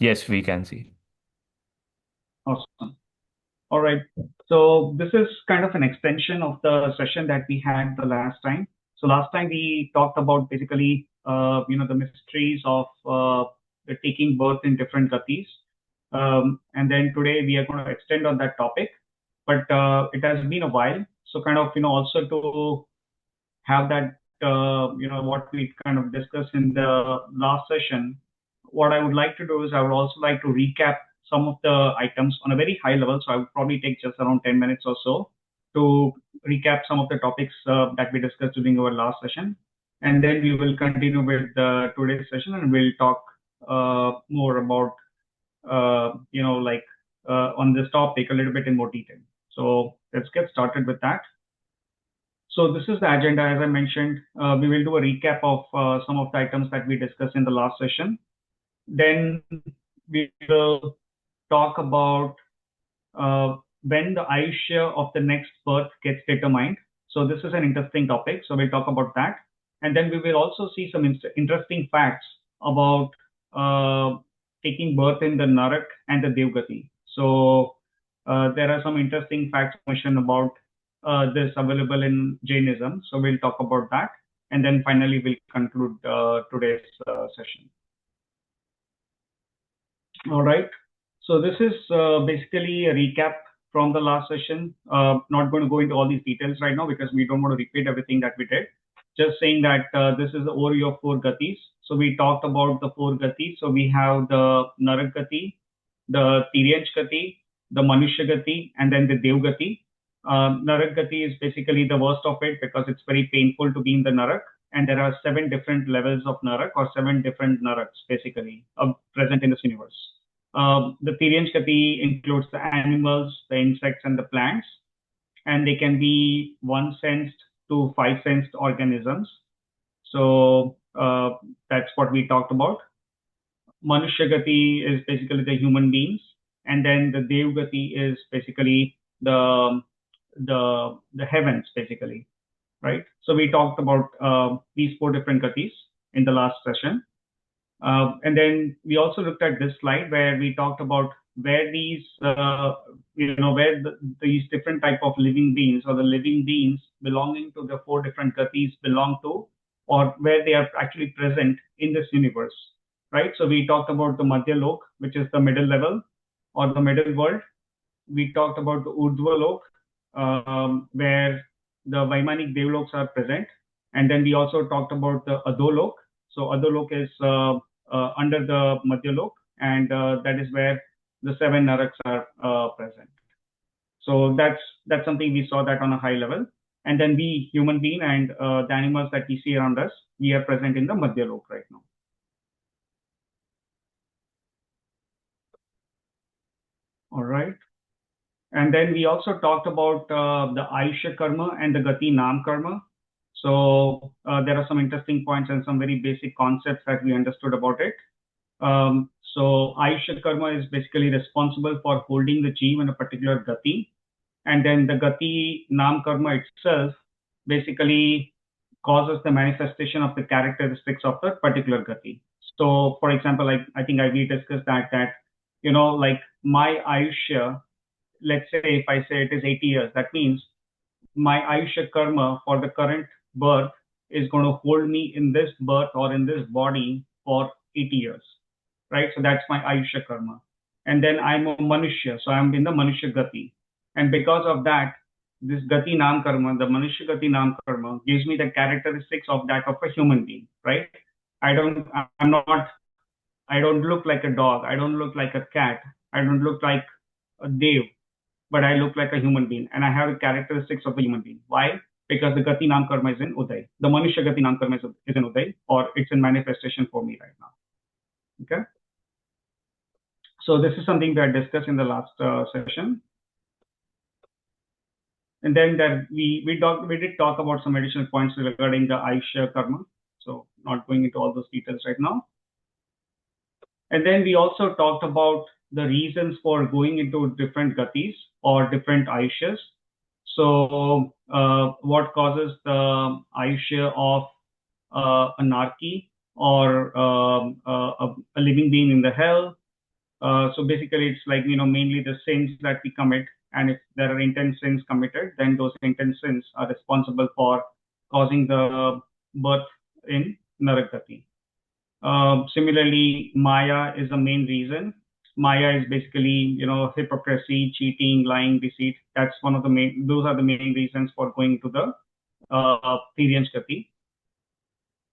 Yes, we can see. Awesome. All right. So this is kind of an extension of the session that we had the last time. So last time we talked about basically, the mysteries of the taking birth in different gatis. And then today we are going to extend on that topic, but it has been a while. So kind of, also to have that, what we kind of discussed in the last session. What I would like to do is I would also like to recap some of the items on a very high level. So I would probably take just around 10 minutes or so to recap some of the topics that we discussed during our last session. And then we will continue with today's session and we'll talk more about, on this topic a little bit in more detail. So let's get started with that. So this is the agenda. As I mentioned, we will do a recap of some of the items that we discussed in the last session. Then we will talk about when the Ayushya of the next birth gets determined. So this is an interesting topic. So we'll talk about that. And then we will also see some interesting facts about taking birth in the Narak and the Devgati. So there are some interesting facts mentioned about this available in Jainism. So we'll talk about that. And then finally, we'll conclude today's session. All right. So this is basically a recap from the last session. Not going to go into all these details right now because we don't want to repeat everything that we did. Just saying that this is the overview of four gatis. So we talked about the four gatis. So we have the Narak Gati, the Tiryansh Gati, the Manushya Gati, and then the Dev Gati. Narak Gati is basically the worst of it because it's very painful to be in the Narak. And there are 7 different levels of Narak or 7 different Naraks basically present in this universe. The Tiryansh Gati includes the animals, the insects, and the plants, and they can be 1 sensed to 5 sensed organisms. So that's what we talked about. Manushya Gati is basically the human beings, and then the Dev Gati is basically the heavens, basically, right? So we talked about these 4 different gatis in the last session. And then we also looked at this slide where we talked about where these, these different type of living beings or the living beings belonging to the 4 different gatis belong to, or where they are actually present in this universe, right? So we talked about the Madhya Lok, which is the middle level or the middle world. We talked about the Urdhva Lok, where the Vaimanik Devloks are present. And then we also talked about the Adolok. So Adolok is under the Madhyalok, and that is where the 7 Naraks are present. So that's something we saw that on a high level. And then we, human being, and the animals that we see around us, we are present in the Madhyalok right now. All right. And then we also talked about the Ayushya karma and the Gati Nam karma. So there are some interesting points and some very basic concepts that we understood about it. So Ayushya karma is basically responsible for holding the jeev in a particular gati, and then the gati nam karma itself basically causes the manifestation of the characteristics of the particular gati. So, for example, I think we discussed that like my Ayushya, let's say if I say it is 80 years, that means my Ayushya karma for the current birth is going to hold me in this birth or in this body for 80 years, right? So that's my Ayushya karma. And then I'm a Manushya, so I'm in the Manushya Gati. And because of that, this Gati Nam karma, the Manushya Gati Nam karma, gives me the characteristics of that of a human being, right? I don't, I'm not, I don't look like a dog. I don't look like a cat. I don't look like a dev, but I look like a human being and I have the characteristics of a human being. Why? Because the Gati Nam Karma is in Uday. The Manushya Gati Nam Karma is in Uday, or it's in manifestation for me right now. Okay. So this is something that I discussed in the last session. And then that we did talk about some additional points regarding the Ayushya Karma. So not going into all those details right now. And then we also talked about the reasons for going into different gatis or different Ayushyas. So, what causes the Ayushya of a Narki or a living being in the hell? So basically, it's like, mainly the sins that we commit. And if there are intense sins committed, then those intense sins are responsible for causing the birth in Narakati. Similarly, Maya is the main reason. Maya is basically, hypocrisy, cheating, lying, deceit. Those are the main reasons for going to the Tiryans Gati.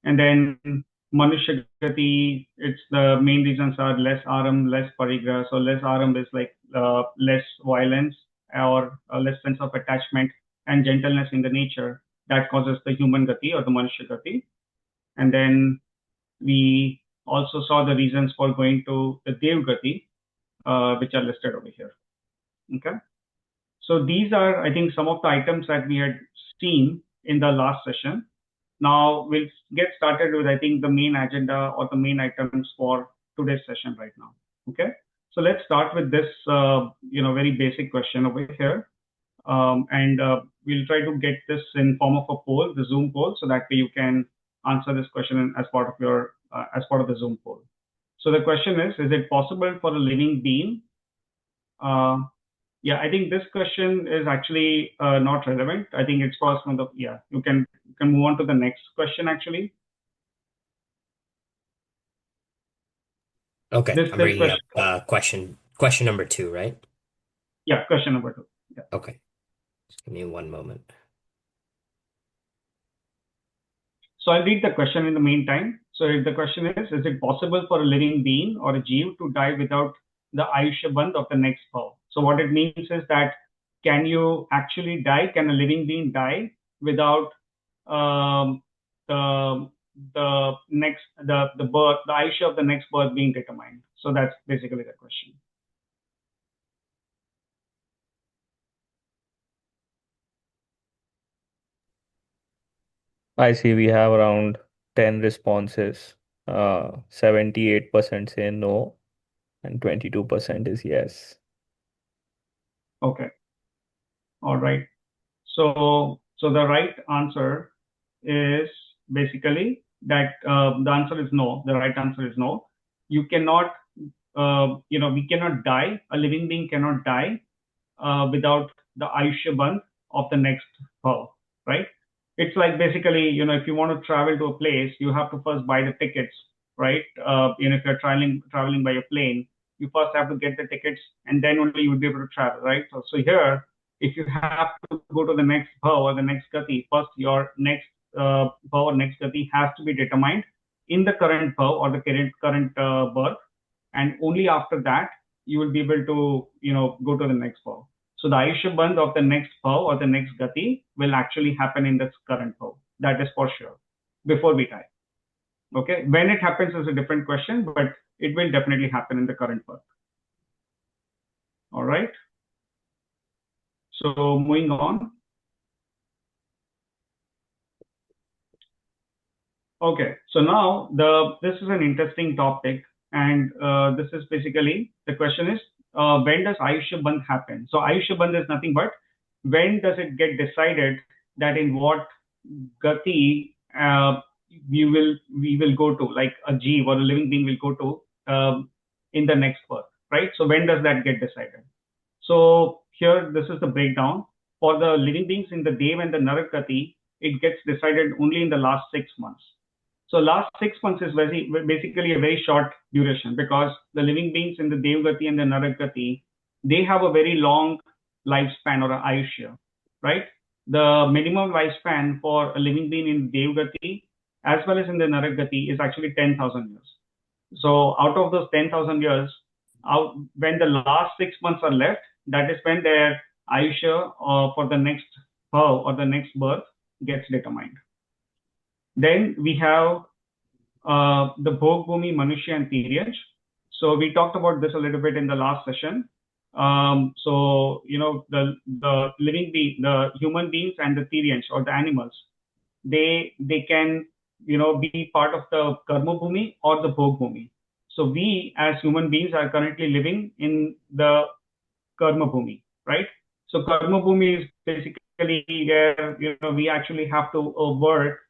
And then Manushya Gati, it's the main reasons are less aram, less parigraha. So less aram is like less violence or less sense of attachment and gentleness in the nature that causes the human Gati or the Manushya Gati. And then we also saw the reasons for going to the Dev Gati, which are listed over here. Okay. So these are, I think, some of the items that we had seen in the last session. Now we'll get started with, I think, the main agenda or the main items for today's session right now. Okay. So let's start with this, very basic question over here. And we'll try to get this in form of a poll, the Zoom poll, so that way you can answer this question as part of the Zoom poll. So the question is it possible for a living being? Yeah, I think this question is actually not relevant. I think it's crossed from you can move on to the next question actually. Okay, I'm bringing up question number 2, right? Yeah, question number 2. Yeah. Okay, just give me one moment. So I'll read the question in the meantime. So the question is it possible for a living being or a Jeev to die without the Ayushya Bandh of the next birth? So what it means is that, can you actually die? Can a living being die without the birth, the Ayushya of the next birth being determined? So that's basically the question. I see we have around 10 responses. 78% say no, and 22% is yes. Okay. All right. So the right answer is basically that the answer is no. The right answer is no. You cannot, we cannot die. A living being cannot die without the Ayushya Bandh of the next birth, right? It's like basically, if you want to travel to a place, you have to first buy the tickets, right? If you're traveling by a plane, you first have to get the tickets, and then only you would be able to travel, right? So here, if you have to go to the next bhav or the next gati, first your next bhav or next gati has to be determined in the current bhav or the current birth, and only after that you will be able to go to the next bhav. So the Ayushya Bandh of the next bhav or the next gati will actually happen in this current bhav. That is for sure, before we die. Okay, when it happens is a different question, but it will definitely happen in the current birth. All right. So moving on. Okay, so now this is an interesting topic, and this is basically the question is when does Ayushya Bandh happen? So Ayushya Bandh is nothing but when does it get decided that in what gati we will go to, like a jeev or a living being will go to in the next birth, right? So when does that get decided? So here this is the breakdown for the living beings in the Dev and the Narak gati. It gets decided only in the last 6 months. So last 6 months is basically a very short duration, because the living beings in the Dev Gati and the Narak Gati, they have a very long lifespan or Ayushya, right? The minimum lifespan for a living being in Dev Gati as well as in the Narak Gati is actually 10,000 years. So out of those 10,000 years, when the last 6 months are left, that is when their Ayushya for the next bhav or the next birth gets determined. Then we have the Bhog Bhumi, Manushya, and Tiryans. So we talked about this a little bit in the last session. So the living being, the human beings and the Tiryans or the animals, they can be part of the Karma Bhumi or the Bhog Bhumi. So we as human beings are currently living in the Karma Bhumi, right? So Karma Bhumi is basically where we actually have to work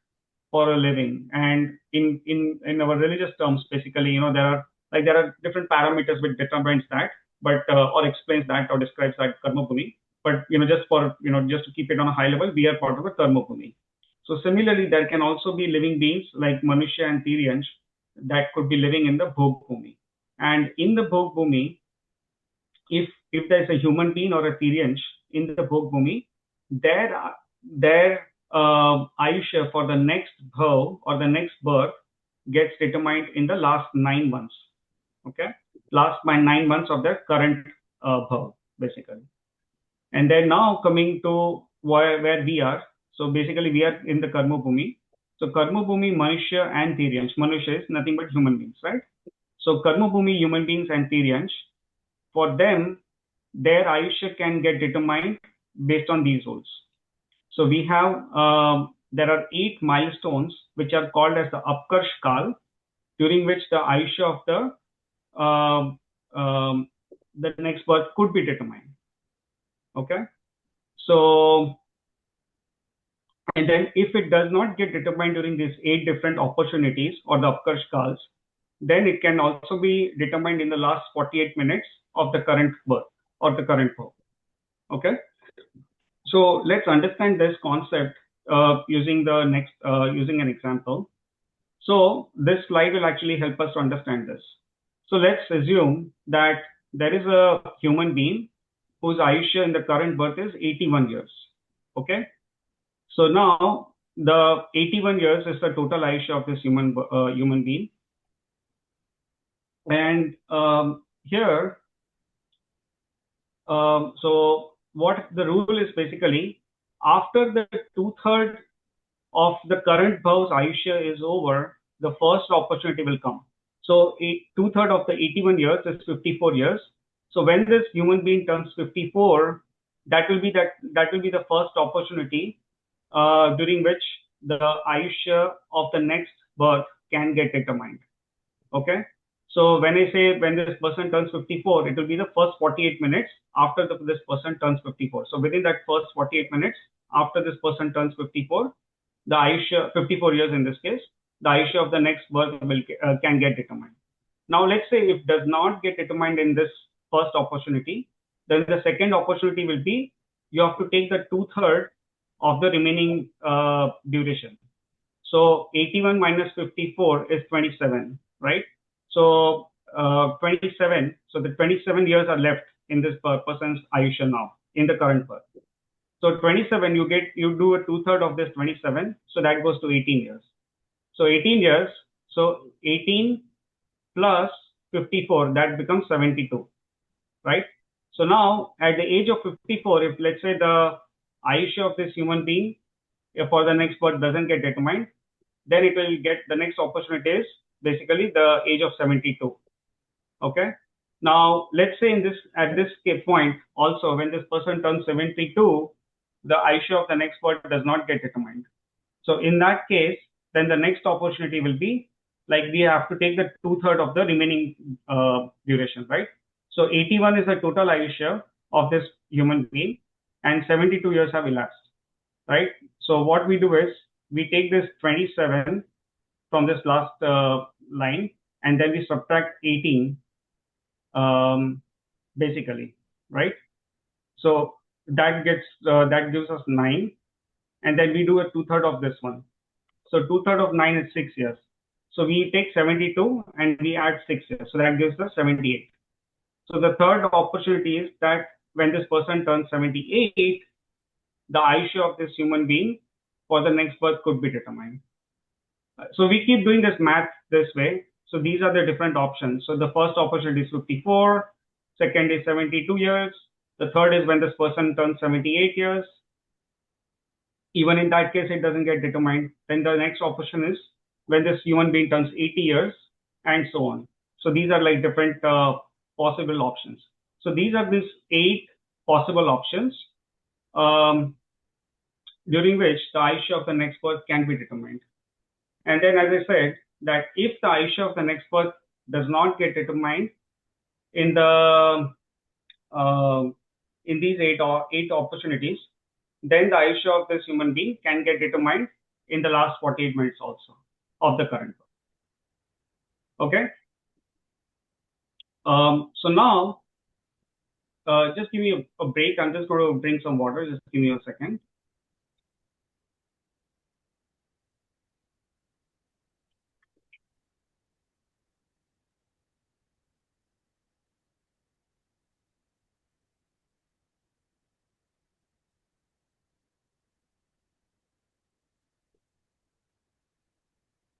for a living, and in our religious terms, basically, there are Like there are different parameters which determines that, but or explains that or describes that karma bhumi. But just for just to keep it on a high level, we are part of the karma bhumi. So similarly, there can also be living beings like Manushya and Tiryansh that could be living in the Bhog Bhumi. And in the Bhog Bhumi, if there's a human being or a Tiryansh in the Bhog Bhumi, their Ayushya for the next bhav or the next birth gets determined in the last 9 months. Okay, last 9 months of their current bhav, basically. And then now coming to where we are. So basically we are in the Karma Bhumi. So Karma Bhumi, Manushya and Tiryansh. Manushya is nothing but human beings, right? So Karma Bhumi, human beings and Tiryansh, for them, their Ayushya can get determined based on these rules. So we have, there are 8 milestones which are called as the Upkarsh Kal, during which the Ayushya of the next birth could be determined. Okay. So, and then if it does not get determined during these 8 different opportunities or the Upkarsh Kals, then it can also be determined in the last 48 minutes of the current birth or the current birth. Okay. So let's understand this concept using an example. So this slide will actually help us to understand this. So let's assume that there is a human being whose Ayushya in the current birth is 81 years. Okay. So now the 81 years is the total Ayushya of this human being. And here, so what the rule is basically, after the 2/3 of the current bhav's Ayushya is over, the first opportunity will come. So 2/3 of the 81 years is 54 years. So when this human being turns 54, that will be the first opportunity during which the Ayushya of the next birth can get determined. Okay. So when I say when this person turns 54, it will be the first 48 minutes after this person turns 54. So within that first 48 minutes after this person turns 54, the Ayushya, 54 years in this case, the Ayushya of the next birth can get determined. Now let's say if it does not get determined in this first opportunity, then the second opportunity will be you have to take the 2/3 of the remaining duration. So 81 minus 54 is 27, right? So 27. So the 27 years are left in this person's Ayushya now in the current birth. So 27, you do a 2/3 of this 27, so that goes to 18 years. So 18 years, so 18 plus 54, that becomes 72, right? So now at the age of 54, if let's say the Ayushya of this human being for the next birth doesn't get determined, then it will get the next opportunity is basically the age of 72. Okay. Now let's say at this point also, when this person turns 72, the Ayushya of the next birth does not get determined. So in that case, then the next opportunity will be like we have to take the 2/3 of the remaining duration, right? So 81 is the total Ayushya of this human being, and 72 years have elapsed, right? So what we do is we take this 27 from this last line, and then we subtract 18, basically, right? So that gives us 9, and then we do a 2/3 of this one. So 2/3 of 9 is 6 years. So we take 72 and we add 6 years. So that gives us 78. So the third opportunity is that when this person turns 78, the Ayushya of this human being for the next birth could be determined. So we keep doing this math this way. So these are the different options. So the first opportunity is 54, second is 72 years, the third is when this person turns 78 years. Even in that case, it doesn't get determined. Then the next option is when this human being turns 80 years, and so on. So these are like different possible options. So these are these 8 possible options during which the Ayushya of the next birth can be determined. And then, as I said, that if the Ayushya of the next birth does not get determined in these eight opportunities, then the Ayushya of this human being can get determined in the last 48 minutes also of the current birth. Okay. So now, just give me a break. I'm just going to bring some water. Just give me a second.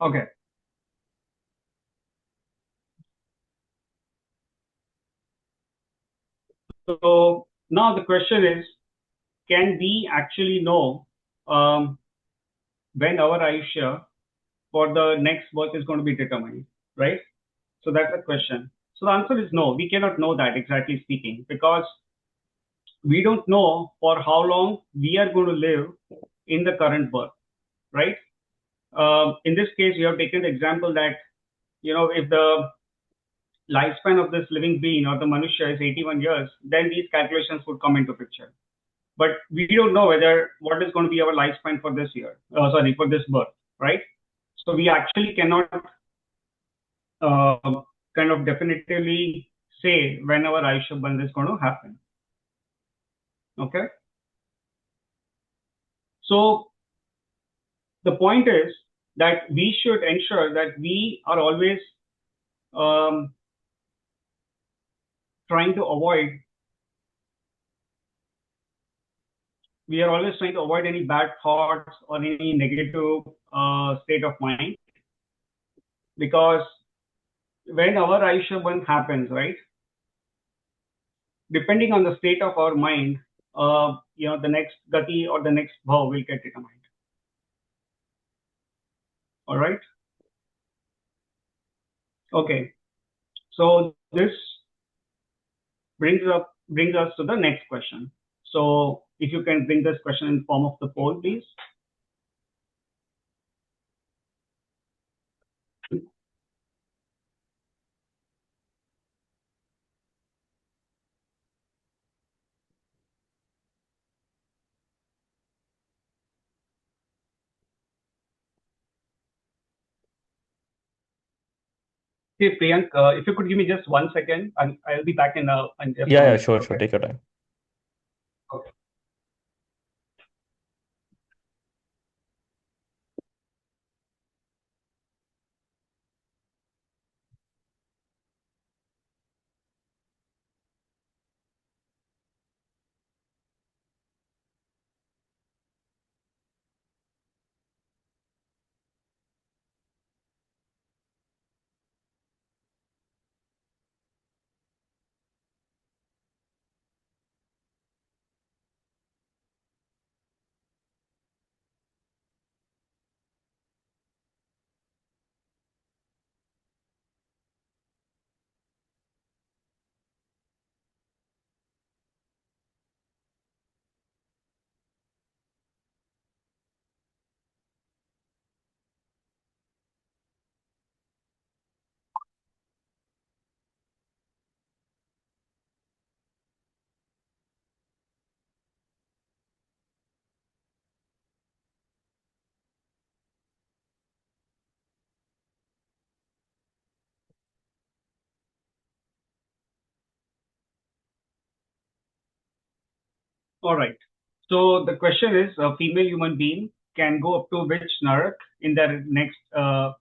Okay. So now the question is, can we actually know when our Ayushya for the next birth is going to be determined, right? So that's the question. So the answer is no. We cannot know that, exactly speaking, because we don't know for how long we are going to live in the current birth, right? In this case, you have taken the example that, if the lifespan of this living being or the Manushya is 81 years, then these calculations would come into picture. But we don't know what is going to be our lifespan for this year, for this birth, right? So we actually cannot kind of definitively say when our Ayushya Bandh is going to happen. Okay. So the point is that we should ensure that we are always trying to avoid any bad thoughts or any negative state of mind, because when our Ayushya Bandh happens, right, depending on the state of our mind, the next gati or the next bhav will get determined. All right. Okay. So this brings us to the next question. So if you can bring this question in form of the poll, please. Hey, Priyank, if you could give me just 1 second, and I'll be back in just Yeah, one yeah, minute. sure, Okay. sure. Take your time. Okay. All right. So the question is, a female human being can go up to which narak in their next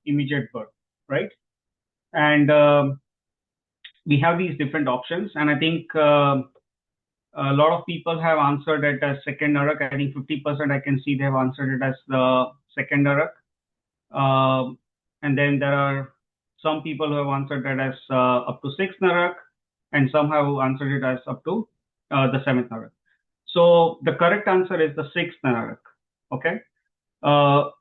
immediate birth, right? And we have these different options, and I think a lot of people have answered it as second narak. I think 50% I can see they have answered it as the second narak. And then there are some people who have answered that as up to sixth narak, and some have answered it as up to the seventh narak. So the correct answer is the sixth narak. Okay. A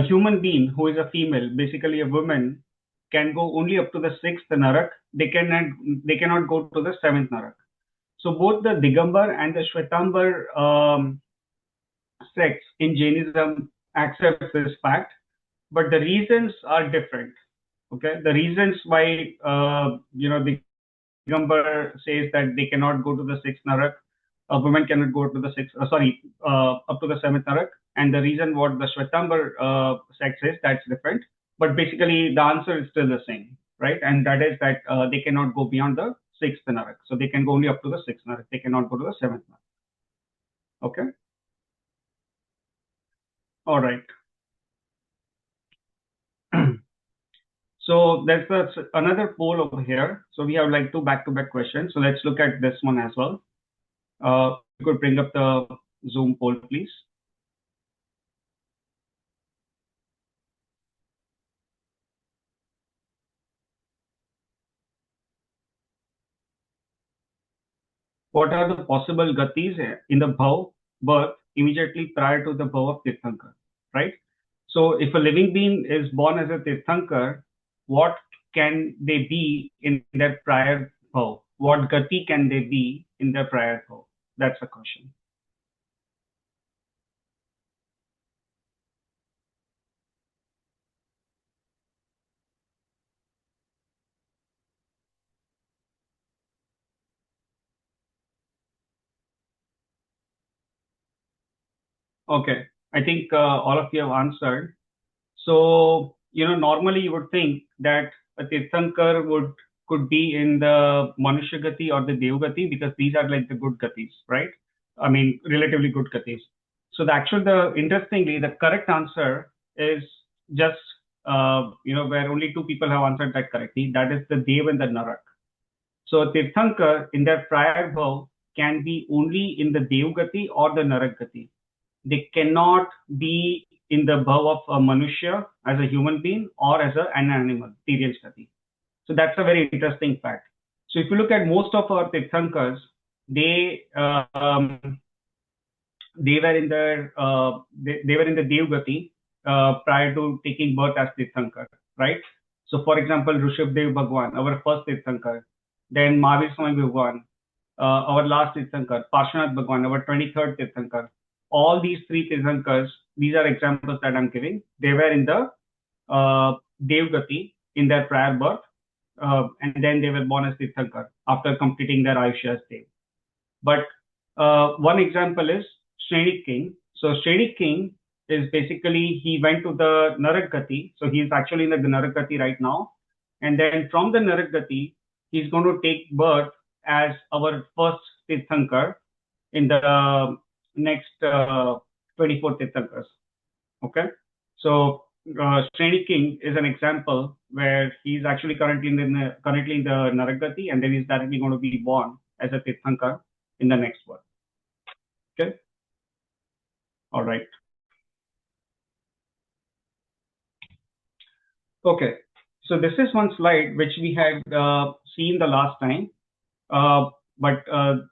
human being who is a female, basically a woman, can go only up to the sixth narak. They cannot go to the seventh narak. So both the Digambar and the Shwetambar sects in Jainism accept this fact, but the reasons are different. Okay, the reasons why Digambar says that they cannot go to the sixth narak, a woman cannot go to the up to the seventh narak, and the reason what the Shwetambar sect says, that's different. But basically, the answer is still the same, right? And that is that they cannot go beyond the sixth narak. So they can go only up to the sixth narak. They cannot go to the seventh narak. Okay. All right. So there's another poll over here. So we have like two back-to-back questions. So let's look at this one as well. You could bring up the Zoom poll, please. What are the possible gatis in the bhav birth immediately prior to the bhav of Tirthankar, right? So if a living being is born as a Tirthankar, what can they be in their prior bhav? What gati can they be in their prior bhav? That's the question. Okay, I think all of you have answered. So, normally you would think that a Tirthankar could be in the Manushya Gati or the Dev Gati because these are like the good Gatis, right? I mean, relatively good Gatis. So interestingly, the correct answer is just, where only two people have answered that correctly. That is the Dev and the Narak. So a Tirthankar in their prior bhav can be only in the Dev Gati or the Narak Gati. They cannot be in the bhav of a Manushya as a human being or as an animal, Tiryan Gati. So that's a very interesting fact. So if you look at most of our Tirthankars, they were in the Dev Gati prior to taking birth as Tirthankar, right? So for example, Rishabdev Bhagwan, our first Tirthankar, then Mahavir Swami Bhagwan, our last Tirthankar, Parshvanath Bhagwan, our 23rd Tirthankar. All these three Tirthankars, these are examples that I'm giving. They were in the Dev Gati in their prior birth, and then they were born as Tirthankar after completing their Ayushya as Dev. But one example is Shrenik King. So Shrenik King is basically, he went to the Narak Gati. So he's actually in the Narak Gati right now. And then from the Narak Gati, he's going to take birth as our first Tirthankar in the next 24 Tirthankars. Okay. So Shreni King is an example where he's actually currently in the Narak Gati, and then he's directly going to be born as a Tirthankar in the next one. Okay. All right. Okay. So this is one slide which we had seen the last time, but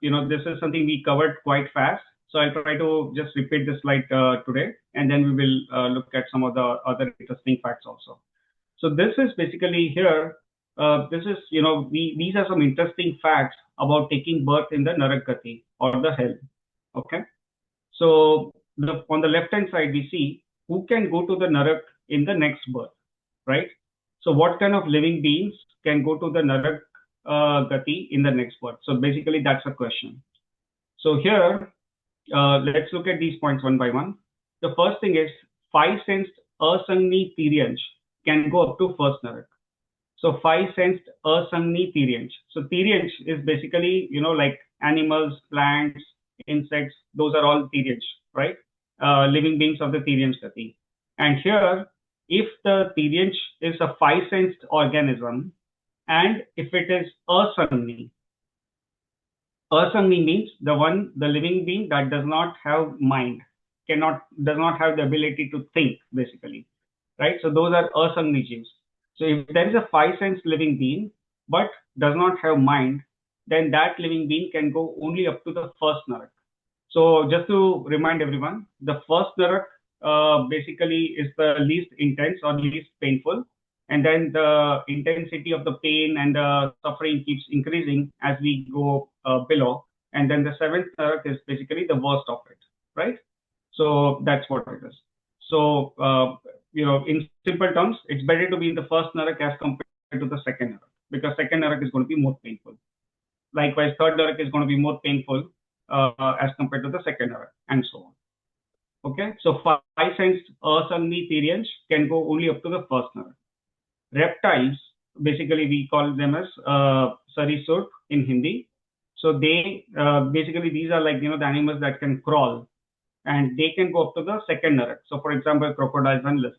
this is something we covered quite fast. So I'll try to just repeat this slide today, and then we will look at some of the other interesting facts also. So this is basically here. This is, these are some interesting facts about taking birth in the Narak Gati or the hell. Okay. So on the left hand side, we see who can go to the Narak in the next birth, right? So what kind of living beings can go to the Narak Gati in the next birth? So basically that's a question. So here, let's look at these points one by one. The first thing is 5 sensed asangni tiryansh can go up to first Narak. So 5 sensed asangni tiryansh. So tiryansh is basically, like animals, plants, insects, those are all tiryansh, right? Living beings of the tiryansh gati. And here, if the tiryansh is a 5 sensed organism, and if it is asangni, asangni means the living being that does not have mind, does not have the ability to think, basically, right? So those are asangni jivs. So if there is a 5 sensed living being but does not have mind, then that living being can go only up to the first Narak. So just to remind everyone, the first Narak basically is the least intense or least painful, and then the intensity of the pain and the suffering keeps increasing as we go below, and then the 7th Narak is basically the worst of it, right? So that's what it is. So in simple terms, it's better to be in the first Narak as compared to the second Narak, because second Narak is going to be more painful. Likewise, third Narak is going to be more painful as compared to the second Narak, and so on. Okay, so 5 sensed asangni tiryansh can go only up to the first Narak. Reptiles, basically we call them as sarisur in Hindi. So they basically, these are like, the animals that can crawl, and they can go up to the second narak. So for example, crocodiles and lizards.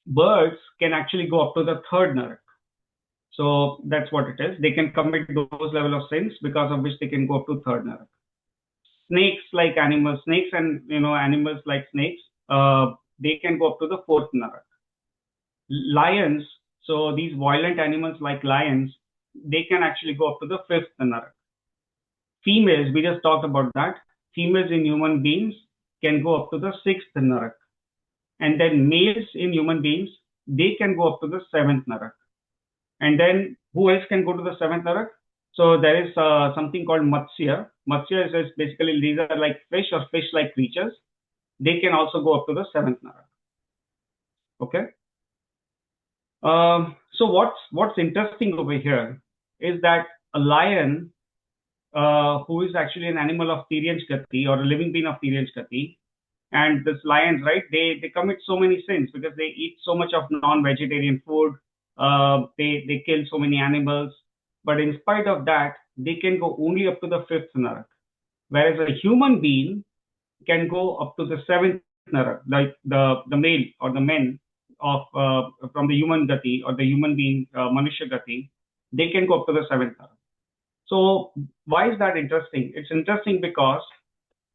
Birds can actually go up to the third narak. So that's what it is. They can commit those level of sins, because of which they can go up to third narak. Snakes, like animals, snakes and animals like snakes, they can go up to the fourth narak. Lions, so these violent animals like lions, they can actually go up to the fifth narak. Females, we just talked about that. Females in human beings can go up to the sixth narak. And then males in human beings, they can go up to the seventh narak. And then who else can go to the seventh narak? So there is something called Matsya. Matsya is basically, these are like fish or fish-like creatures. They can also go up to the seventh narak. Okay. So what's interesting over here is that a lion, who is actually an animal of Tiryansh Gati, or a living being of Tiryansh Gati, and this lions, right? They commit so many sins because they eat so much of non-vegetarian food. They kill so many animals, but in spite of that, they can go only up to the fifth narak. Whereas a human being can go up to the seventh narak, like the male or the men of from the human gati, or the human being Manushya gati, they can go up to the seventh narak. So why is that interesting? It's interesting because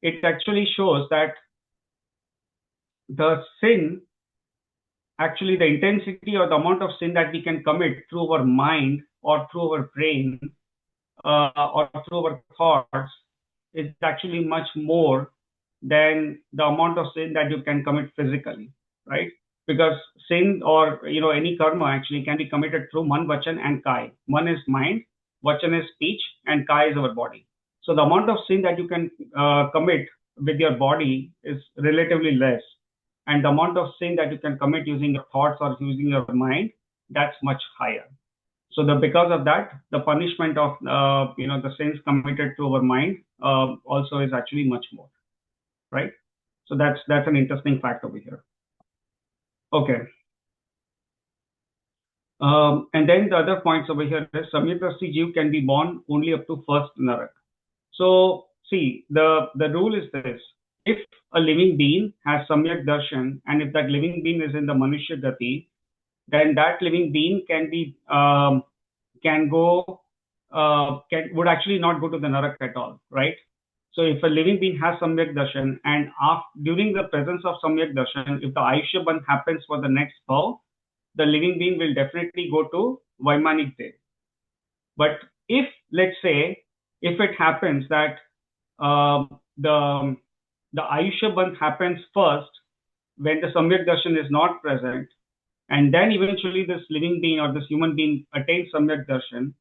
it actually shows that the sin, actually the intensity or the amount of sin that we can commit through our mind or through our brain or through our thoughts is actually much more than the amount of sin that you can commit physically, right? Because sin, or any karma, actually can be committed through man, vachan, and kai. Man is mind, vachan is speech, and kai is our body. So the amount of sin that you can commit with your body is relatively less, and the amount of sin that you can commit using your thoughts or using your mind, that's much higher. So because of that, the punishment of the sins committed through our mind also is actually much more, right? So that's an interesting fact over here. Okay. And then the other points over here is Samyakrasti Jeev can be born only up to first narak. So see, the rule is this: if a living being has Samyak Darshan, and if that living being is in the Manushya Gati, then that living being can be would actually not go to the narak at all, right? So if a living being has Samyak Darshan, and during the presence of Samyak Darshan, if the Ayushya Bandh happens for the next bhav, the living being will definitely go to Vaimanik Dev. But if, let's say, if it happens that the Ayushya Bandh happens first when the Samyak Darshan is not present, and then eventually this living being or this human being attains Samyak Darshan,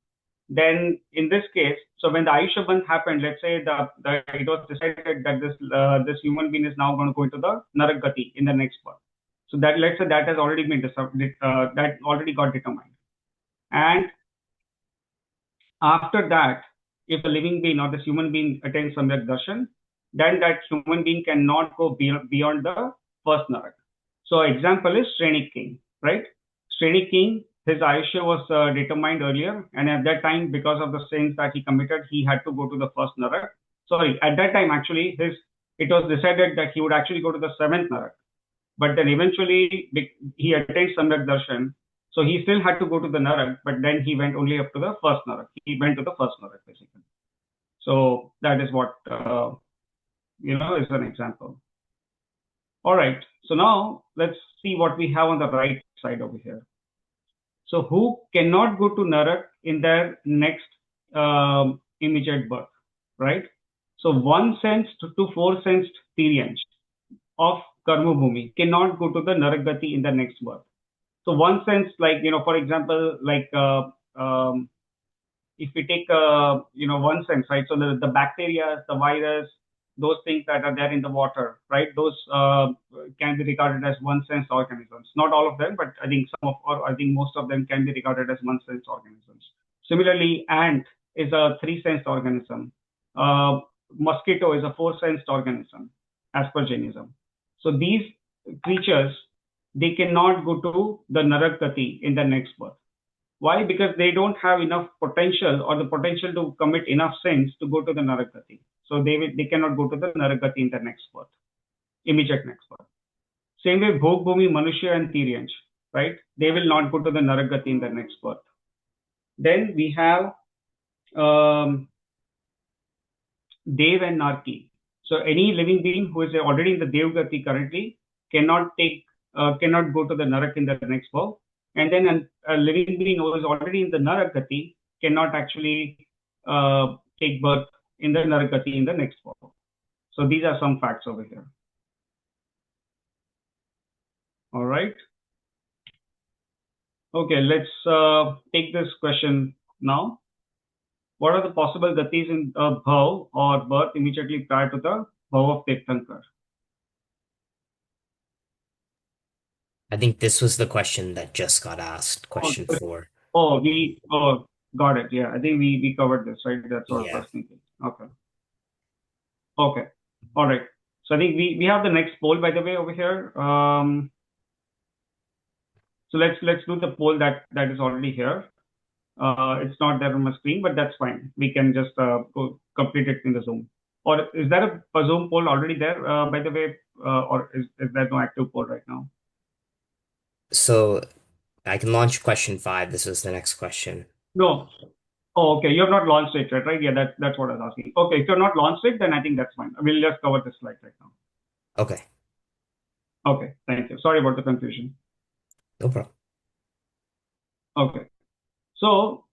then in this case, so when the Ayushya Bandh happened, let's say it was decided that this human being is now going to go into the Narak Gati in the next birth. So that, let's say, that has already been that already got determined. And after that, if a living being or this human being attains Samyak Darshan, then that human being cannot go beyond the first Narak. So example is Shreni King, right? Shreni King, his Ayushya was determined earlier, and at that time, because of the sins that he committed, he had to go to the first Narak. Sorry, at that time, actually, it was decided that he would actually go to the seventh Narak. But then eventually, he attained Samyak Darshan, so he still had to go to the Narak, but then he went only up to the first Narak. He went to the first Narak, basically. So that is what, is an example. All right, so now let's see what we have on the right side over here. So who cannot go to Narak in their next immediate birth, right? So 1 cent to 4 cents Tiryansh of Karma Bhumi cannot go to the Narak Gati in the next birth. So 1 cent, like, for example, like if we take 1 cent, right? So the bacteria, the virus, those things that are there in the water, right? Those can be regarded as 1 cent organisms. Not all of them, but I think I think most of them can be regarded as 1 cent organisms. Similarly, ant is a 3 cent organism. Mosquito is a 4 cent organism, as per Jainism. So these creatures, they cannot go to the Narak Gati in the next birth. Why? Because they don't have enough potential or the potential to commit enough sins to go to the Narakati. So they cannot go to the Narakati in the next birth, immediate next birth. Same way, Bhog Bhumi, Manushya and Tiryansh, right? They will not go to the Narakati in the next birth. Then we have Dev and Narki. So any living being who is already in the Devgati currently cannot go to the Narak in the next birth. And then a living being who is already in the Narakati cannot actually take birth in the Narakati in the next birth. So these are some facts over here. All right. Okay, let's take this question now. What are the possible gatis in bhav or birth immediately prior to the bhav of Tirthankar? I think this was the question that just got asked, question 4. Got it. Yeah, I think we covered this, right? That's what I was thinking. Okay. Okay. All right. So I think we have the next poll, by the way, over here. So let's do the poll that is already here. It's not there on my screen, but that's fine. We can just go complete it in the Zoom. Or is there a Zoom poll already there, by the way, or is there no active poll right now? So I can launch question 5. This was the next question. No. Oh, okay. You have not launched it yet, right? Yeah, that's what I was asking. Okay, if you're not launched it, then I think that's fine. We'll just cover this slide right now. Okay. Okay, thank you. Sorry about the confusion. No problem. Okay. So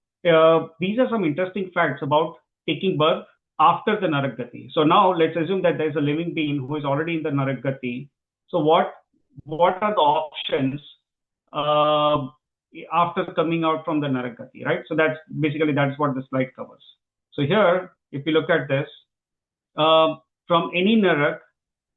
these are some interesting facts about taking birth after the Narakgati. So now let's assume that there's a living being who is already in the Narakgati. So what are the options after coming out from the Narakgati, right? So that's what the slide covers. So here, if you look at this, from any Narak,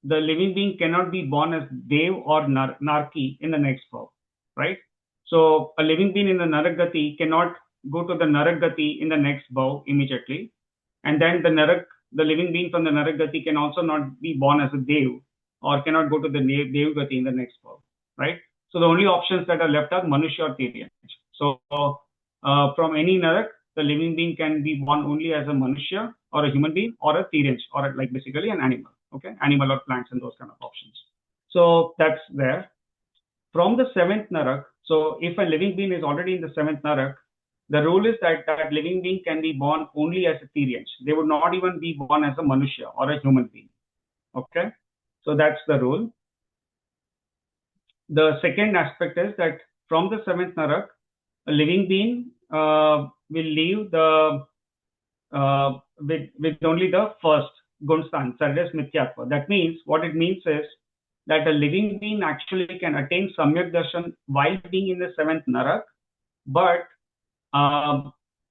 the living being cannot be born as Dev or Narki in the next birth, right? So a living being in the Narakgati cannot go to the Narakgati in the next birth immediately. And then the living being from the Narakgati can also not be born as a Dev or cannot go to the Devgati in the next birth, right? So the only options that are left are Manushya or Tiryansh. So from any Narak, the living being can be born only as a Manushya or a human being or a Tiryansh or like basically an animal, okay? Animal or plants and those kind of options. So that's there. From the 7th Narak, so if a living being is already in the 7th Narak, the rule is that that living being can be born only as a Tiryansh. They would not even be born as a Manushya or a human being, okay? So that's the rule. The second aspect is that from the 7th Narak, a living being will leave the with only the first Gunstan, Sardas Mithyatva. That means, what it means is that a living being actually can attain Samyak Darshan while being in the 7th Narak, but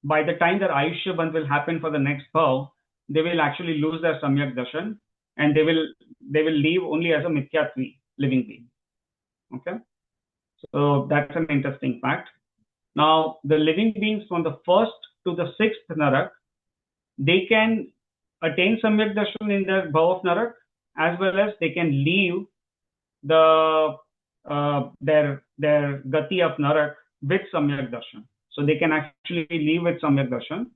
by the time their Ayushya Bandh will happen for the next bhav, they will actually lose their Samyak Darshan and they will leave only as a Mithyatvi living being. Okay, so that's an interesting fact. Now, the living beings from the 1st to the 6th Narak, they can attain Samyak Darshan in their bhav of Narak, as well as they can leave the their Gati of Narak with Samyak Darshan. So they can actually leave with Samyak Darshan.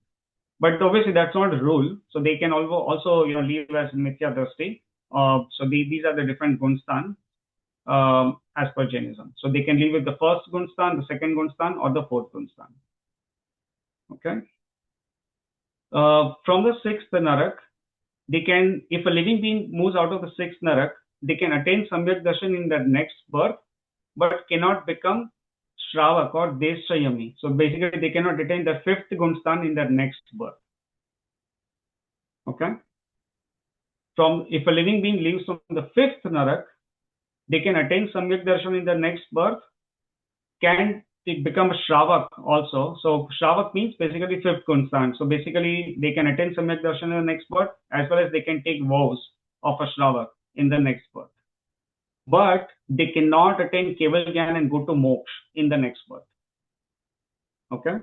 But obviously that's not a rule. So they can also leave as Mithya Drashti. So these are the different Gunstan as per Jainism. So they can leave with the first Gunstan, the second Gunstan, or the fourth Gunstan. Okay. From the 6th Narak, they can, if a living being moves out of the 6th Narak, they can attain Samyak Darshan in their next birth, but cannot become Shravak or Deshayami. So basically, they cannot attain the 5th Gunstan in their next birth. Okay. If a living being leaves from the 5th Narak, they can attain Samyak Darshan in their next birth. Can it become a Shravak also? So Shravak means basically 5th Gunstan. So basically, they can attain Samyak Darshan in the next birth, as well as they can take vows of a Shravak in the next birth. But they cannot attain Keval Gyan and go to Moksha in the next birth. Okay.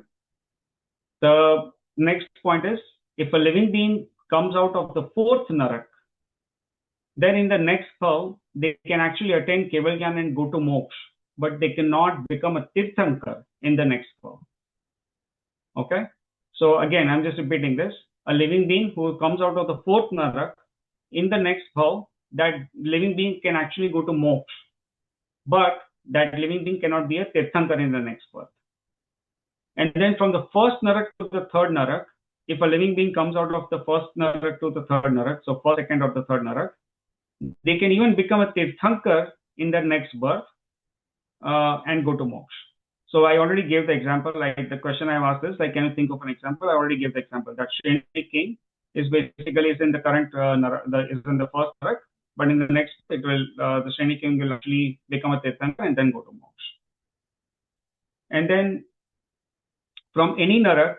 The next point is, if a living being comes out of the 4th Narak, then in the next bhav, they can actually attain Keval Gyan and go to Moksha, but they cannot become a Tirthankar in the next bhav. Okay. So again, I'm just repeating this. A living being who comes out of the fourth narak in the next bhav, that living being can actually go to moksha, but that living being cannot be a tirthankar in the next birth. And then from the first narak to the third narak, if a living being comes out of the first narak to the third narak, so first, second, or the third narak, they can even become a tirthankar in their next birth and go to moksha. So I already gave the example, like the question I asked is, like, can you think of an example? I already gave the example that Shreni king is basically is in the current is in the first narak, but in the next it will the Shreni king will actually become a tirthankar and then go to moksha. And then from any narak,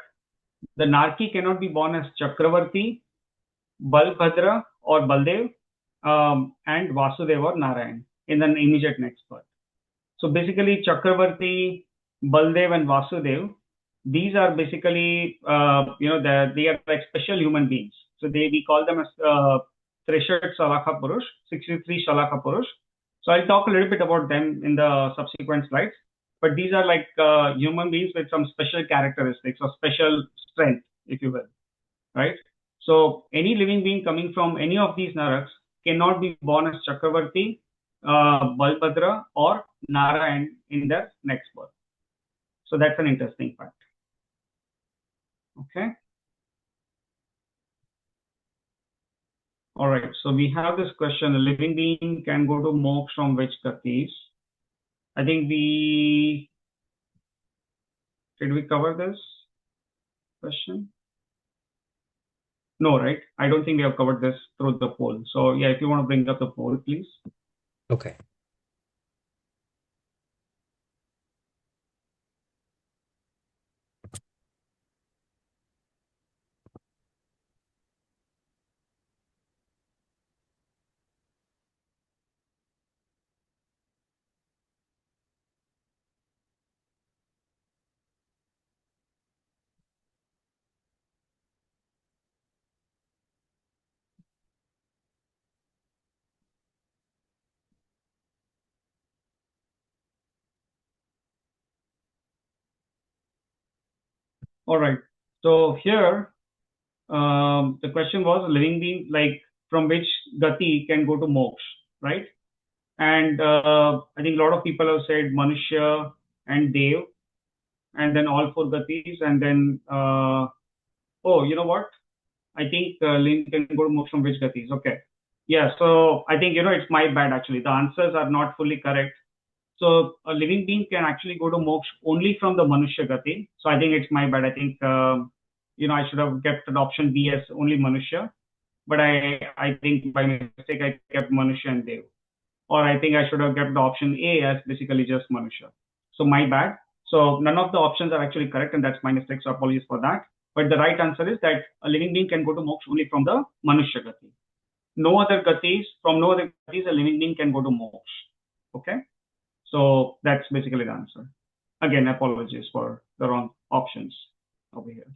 the Narki cannot be born as Chakravarti, Balbhadra or Baldev, and Vasudev or Narayan in the immediate next birth. So basically, Chakravarti, Baldev, and Vasudev, these are basically, they are like special human beings. So we call them as 63 Shalakha Purush, 63 Shalakha Purush. So I'll talk a little bit about them in the subsequent slides. But these are like human beings with some special characteristics or special strength, if you will, right? So any living being coming from any of these naraks cannot be born as Chakravarti, Balbhadra, or Narayan in their next birth. So that's an interesting fact. Okay. All right. So we have this question: a living being can go to moksha from which gatis? I think did we cover this question? No, right? I don't think we have covered this through the poll. So yeah, if you want to bring up the poll, please. Okay. All right. So here, the question was a living being like from which gati can go to moksha, right? And I think a lot of people have said Manushya and Dev, and then all four gatis, and then oh, you know what? I think Lin can go to moksha from which gatis. Okay, yeah. So I think it's my bad actually. The answers are not fully correct. So a living being can actually go to moksha only from the Manushya gati. So I think it's my bad. I think I should have kept an option B as only Manushya, but I think by mistake I kept Manushya and Dev. Or I think I should have kept the option A as basically just Manushya. So my bad. So none of the options are actually correct, and that's my mistake. So apologies for that. But the right answer is that a living being can go to moksha only from the Manushya gati. No other gatis, from no other gatis, a living being can go to moksha. Okay. So that's basically the answer. Again, apologies for the wrong options over here.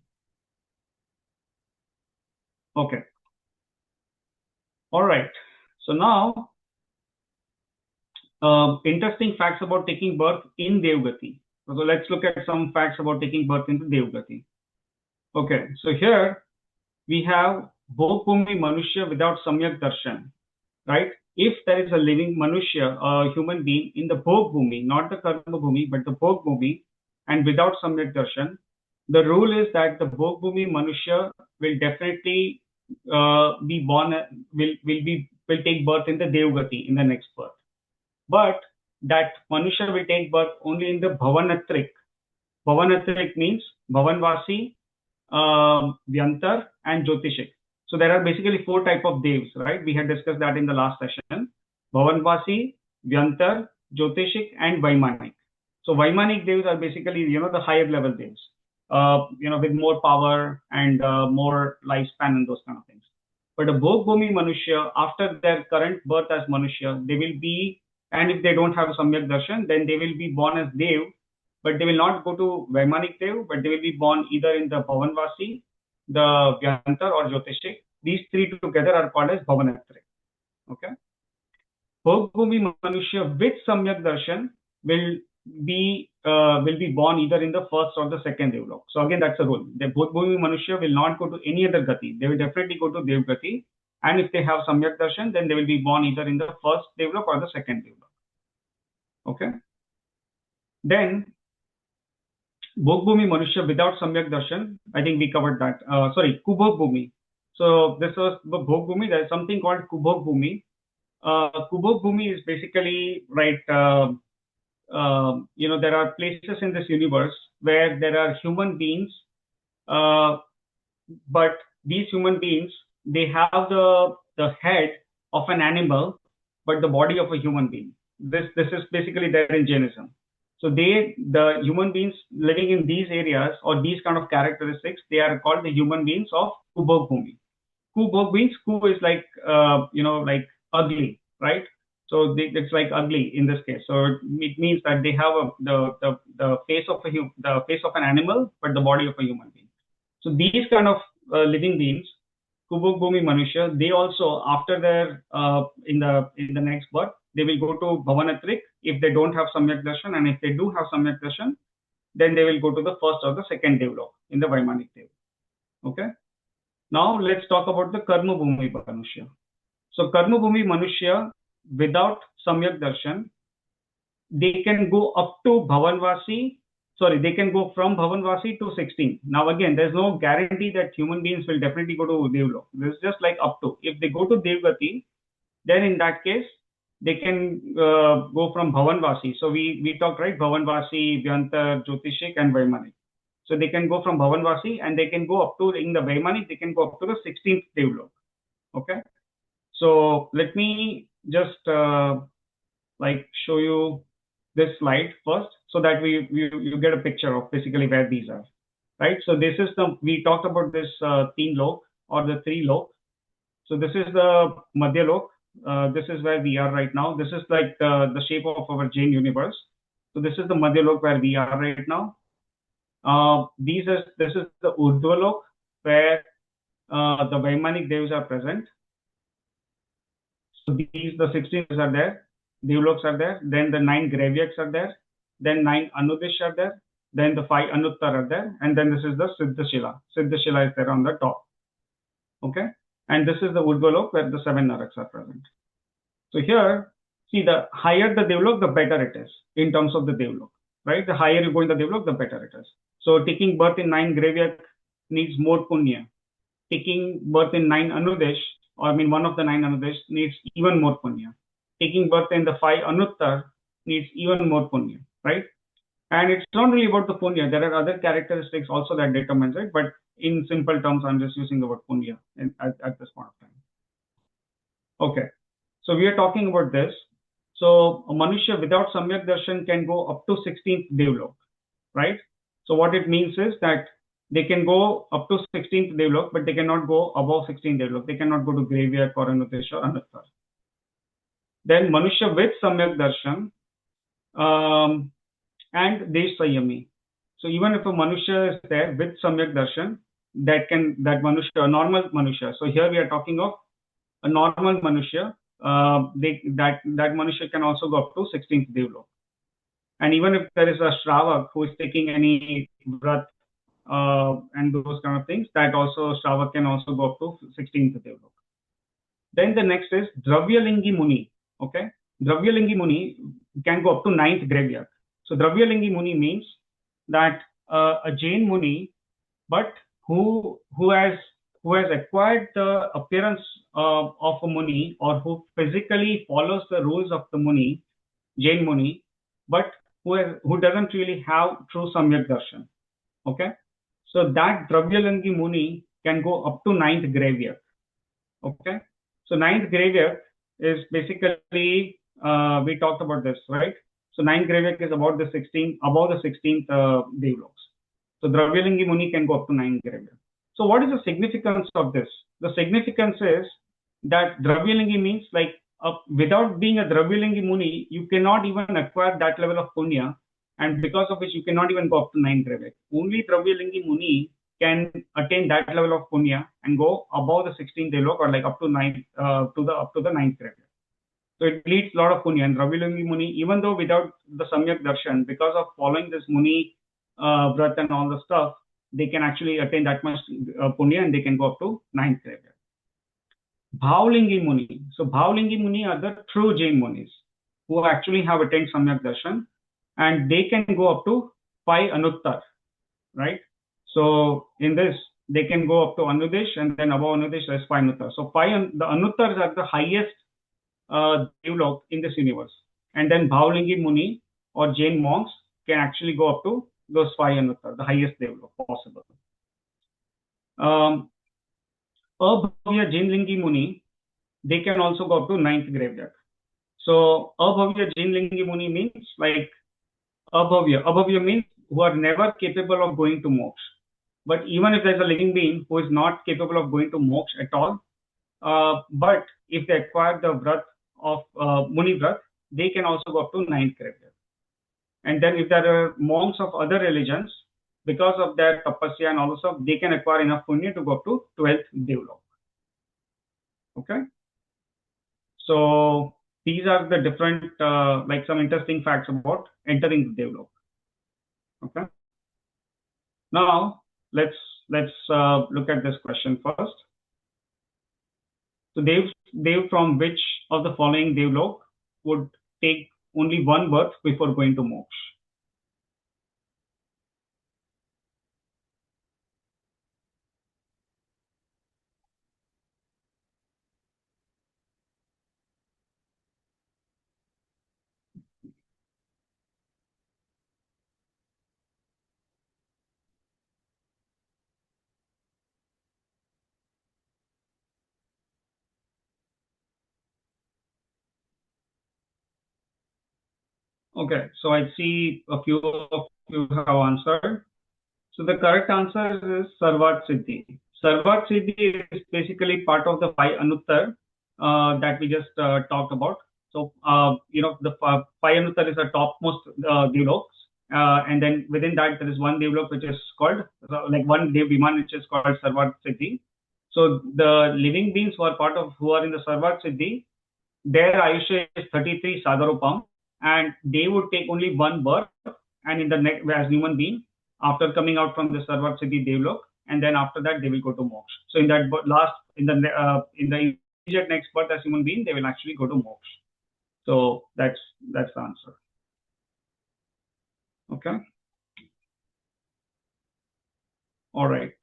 Okay. All right. So now, interesting facts about taking birth in Devgati. So let's look at some facts about taking birth into Devgati. Okay. So here we have Bhogabhumi Manushya without Samyak Darshan, right? If there is a living Manushya, a human being in the Bhogabhumi, not the Karma Bhumi, but the Bhogabhumi, and without Samyak Darshan, the rule is that the Bhogabhumi Manushya will definitely be born, will take birth in the Devgati in the next birth. But that Manushya will take birth only in the Bhavanatrik. Bhavanatrik means Bhavanvasi, Vyantar, and Jyotishik. So there are basically four types of devs, right? We had discussed that in the last session. Bhavanvasi, Vyantar, Jyotishik, and Vaimanik. So Vaimanik devs are basically, the higher level devs, with more power and more lifespan and those kind of things. But a Bhogabhumi Manushya, after their current birth as Manushya, they will be, and if they don't have Samyak Darshan, then they will be born as Dev, but they will not go to Vaimanik Dev, but they will be born either in the Bhavanvasi, the Vyantar, or Jyotishik. These three together are called as Bhavanatrik. Okay. Bhogabhumi Manushya with Samyak Darshan will be will be born either in the first or the second Devlok. So again, that's a rule. The Bodhbhumi Manushya will not go to any other Gati. They will definitely go to Dev Gati. And if they have Samyak Darshan, then they will be born either in the first Devlok or the second Devlok. Okay. Then Bhogbhumi Manushya without Samyak Darshan, I think we covered that. Sorry, Kubhogbhumi. So this was the Bhogbhumi. There is something called Kubhogbhumi. Kubhogbhumi is basically, right, there are places in this universe where there are human beings, but these human beings, they have the head of an animal, but the body of a human being. This is basically there in Jainism. So the human beings living in these areas or these kind of characteristics, they are called the human beings of Kubhogbhumi. Kubhog means Ku is like like ugly, right? So it's like ugly in this case. So it means that they have the face of the face of an animal, but the body of a human being. So these kind of living beings, Kubhogbhumi Manushya, they also after their in the next birth, they will go to Bhavanatrik if they don't have Samyak Darshan, and if they do have Samyak Darshan, then they will go to the first or the second Devlok in the Vaimanik Dev. Okay. Now let's talk about the Karma Bhumi Manushya. So Karma Bhumi Manushya without Samyak Darshan, they can go up to Bhavanvasi. Sorry, they can go from Bhavanvasi to 16. Now again, there's no guarantee that human beings will definitely go to Devlok. This is just like up to. If they go to Devgati, then in that case, they can go from Bhavanvasi. So we talked, right? Bhavanvasi, Vyantar, Jyotishik, and Vaimanik. So they can go from Bhavanvasi and they can go up to, in the Vaimanik, they can go up to the 16th Devlok. Okay. So let me just show you this slide first so that you get a picture of basically where these are. Right. So this is we talked about this Teen Lok or the 3 Lok. So this is the Madhya Lok. This is where we are right now. This is like the shape of our Jain universe. So this is the Madhya Lok where we are right now. This is the Urdhva Lok where the Vaimanik Devs are present. So the 16 are there, Devloks are there, then the 9 Gravyaks are there, then 9 Anudish are there, then the 5 Anuttar are there, and then this is the Siddhashila. Siddhashila is there on the top. Okay, and this is the Urdhva Lok where the 7 Naraks are present. So here, see, the higher the Devlok, the better it is in terms of the Devlok, right? The higher you go in the Devlok, the better it is. So taking birth in 9 Gravyak needs more punya. Taking birth in 9 Anudesh, or I mean one of the 9 Anudesh, needs even more punya. Taking birth in the 5 Anuttar needs even more punya, right? And it's not really about the punya. There are other characteristics also that determines it, but in simple terms, I'm just using the word punya at this point of time. Okay, so we are talking about this. So a Manushya without Samyak Darshan can go up to 16th Devlok, right? So what it means is that they can go up to 16th Devlok, but they cannot go above 16th Devlok. They cannot go to Gravyak or Anudesh or Anuttar. Then Manushya with Samyak Darshan and Desh Sayami. So even if a Manushya is there with Samyak Darshan, that Manushya, a normal Manushya. So here we are talking of a normal Manushya. That Manushya can also go up to 16th Devlok. And even if there is a Shravak who is taking any Vrat and those kind of things, that also Shravak can also go up to 16th Devlok. Then the next is Dravyalingi Muni. Okay, Dravyalingi Muni can go up to 9th Gravyak. So Dravyalingi Muni means that a Jain Muni, but who has acquired the appearance of a Muni, or who physically follows the rules of the Muni, Jain Muni, but who doesn't really have true Samyak Darshan. Okay, so that Dravyalingi Muni can go up to 9th Gravyak. Okay, so 9th Gravyak is basically we talked about this, right? So 9th Gravyak is above the 16th Devloks. So Dravyalingi Muni can go up to 9th Gravyak. So what is the significance of this? The significance is that Dravyalingi means like without being a Dravyalingi Muni, you cannot even acquire that level of punya, and because of which you cannot even go up to 9th Gravyak. Only Dravyalingi Muni can attain that level of punya and go above the 16th Devlok, or like up to 9th Gravyak. So it leads a lot of punya. And Ravilingi Muni, even though without the Samyak Darshan, because of following this Muni Vrat and all the stuff, they can actually attain that much punya and they can go up to 9th graveyard. Bhavlingi Muni. So Bhavlingi Muni are the true Jain Munis who actually have attained Samyak Darshan, and they can go up to 5 Anuttar, right? So in this, they can go up to Anudesh, and then above Anudesh there's 5 Anuttar. So the Anuttars are the highest Devlok in this universe. And then Bhavlingi Muni or Jain monks can actually go up to those 5 Anuttar, the highest Devlok possible. Abhavya Jainlingi Muni, they can also go up to 9th graveyard. So Abhavya Jainlingi Muni means like Abhavya. Abhavya means who are never capable of going to moksha. But even if there's a living being who is not capable of going to moksha at all, but if they acquire the vrat of Muni Vrat, they can also go up to 9th graveyard. And then if there are monks of other religions, because of their tapasya and all the stuff, they can acquire enough punya to go up to 12th Devlok. Okay. So these are the different, like some interesting facts about entering the Devlok. Okay. Now let's look at this question first. So Dev from which of the following Devlok would take only one birth before going to moksha? Okay, so I see a few of you have answered. So the correct answer is Sarvat Siddhi. Sarvat Siddhi is basically part of the 5 Anuttar that we just talked about. So, the 5 Anuttar is the topmost Devloks. And then within that, there is one Devlok which is called, like one Dev Viman which is called Sarvat Siddhi. So the living beings who are in the Sarvat Siddhi, their Ayushya is 33 Sagarupam, and they would take only one birth, and in the next, as human being, after coming out from the Sarvat Siddhi Devlok, and then after that they will go to moksha. So in that in the immediate next birth as human being, they will actually go to moksha. So that's the answer. Okay. All right.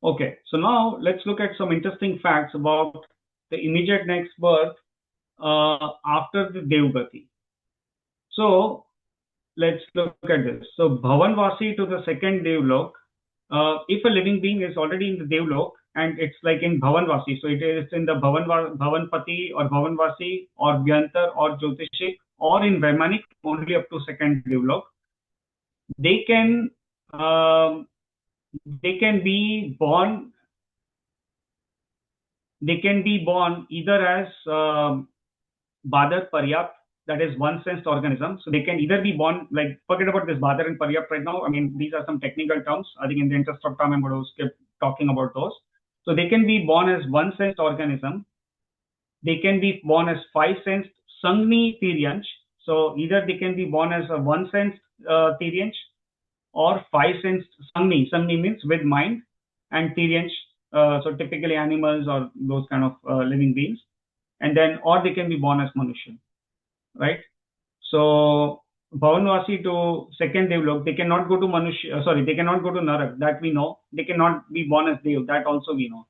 Okay. So now let's look at some interesting facts about the immediate next birth after the Devgati. So let's look at this. So Bhavanvasi to the second Devlok, if a living being is already in the Devlok and it's like in Bhavanvasi, so it is in the Bhavanpati or Bhavanvasi or Vyantar or Jyotishik or in Vaimanic only up to second Devlok, they can be born. They can be born either as Badar Paryapt, that is one sensed organism. So they can either be born, like, forget about this Badar and Paryapt right now. I mean, these are some technical terms. I think in the interest of time, I'm going to skip talking about those. So they can be born as one sensed organism. They can be born as 5 sensed Sangni Tiryansh. So either they can be born as a one sensed Tiryansh or 5 sensed Sangni. Sangni means with mind, and Tiryansh, so typically animals or those kind of living beings. And then, or they can be born as Manushya, right? So Bhavanvasi to second Devlok, they cannot go to Manushya, they cannot go to Narak, that we know. They cannot be born as Dev, that also we know.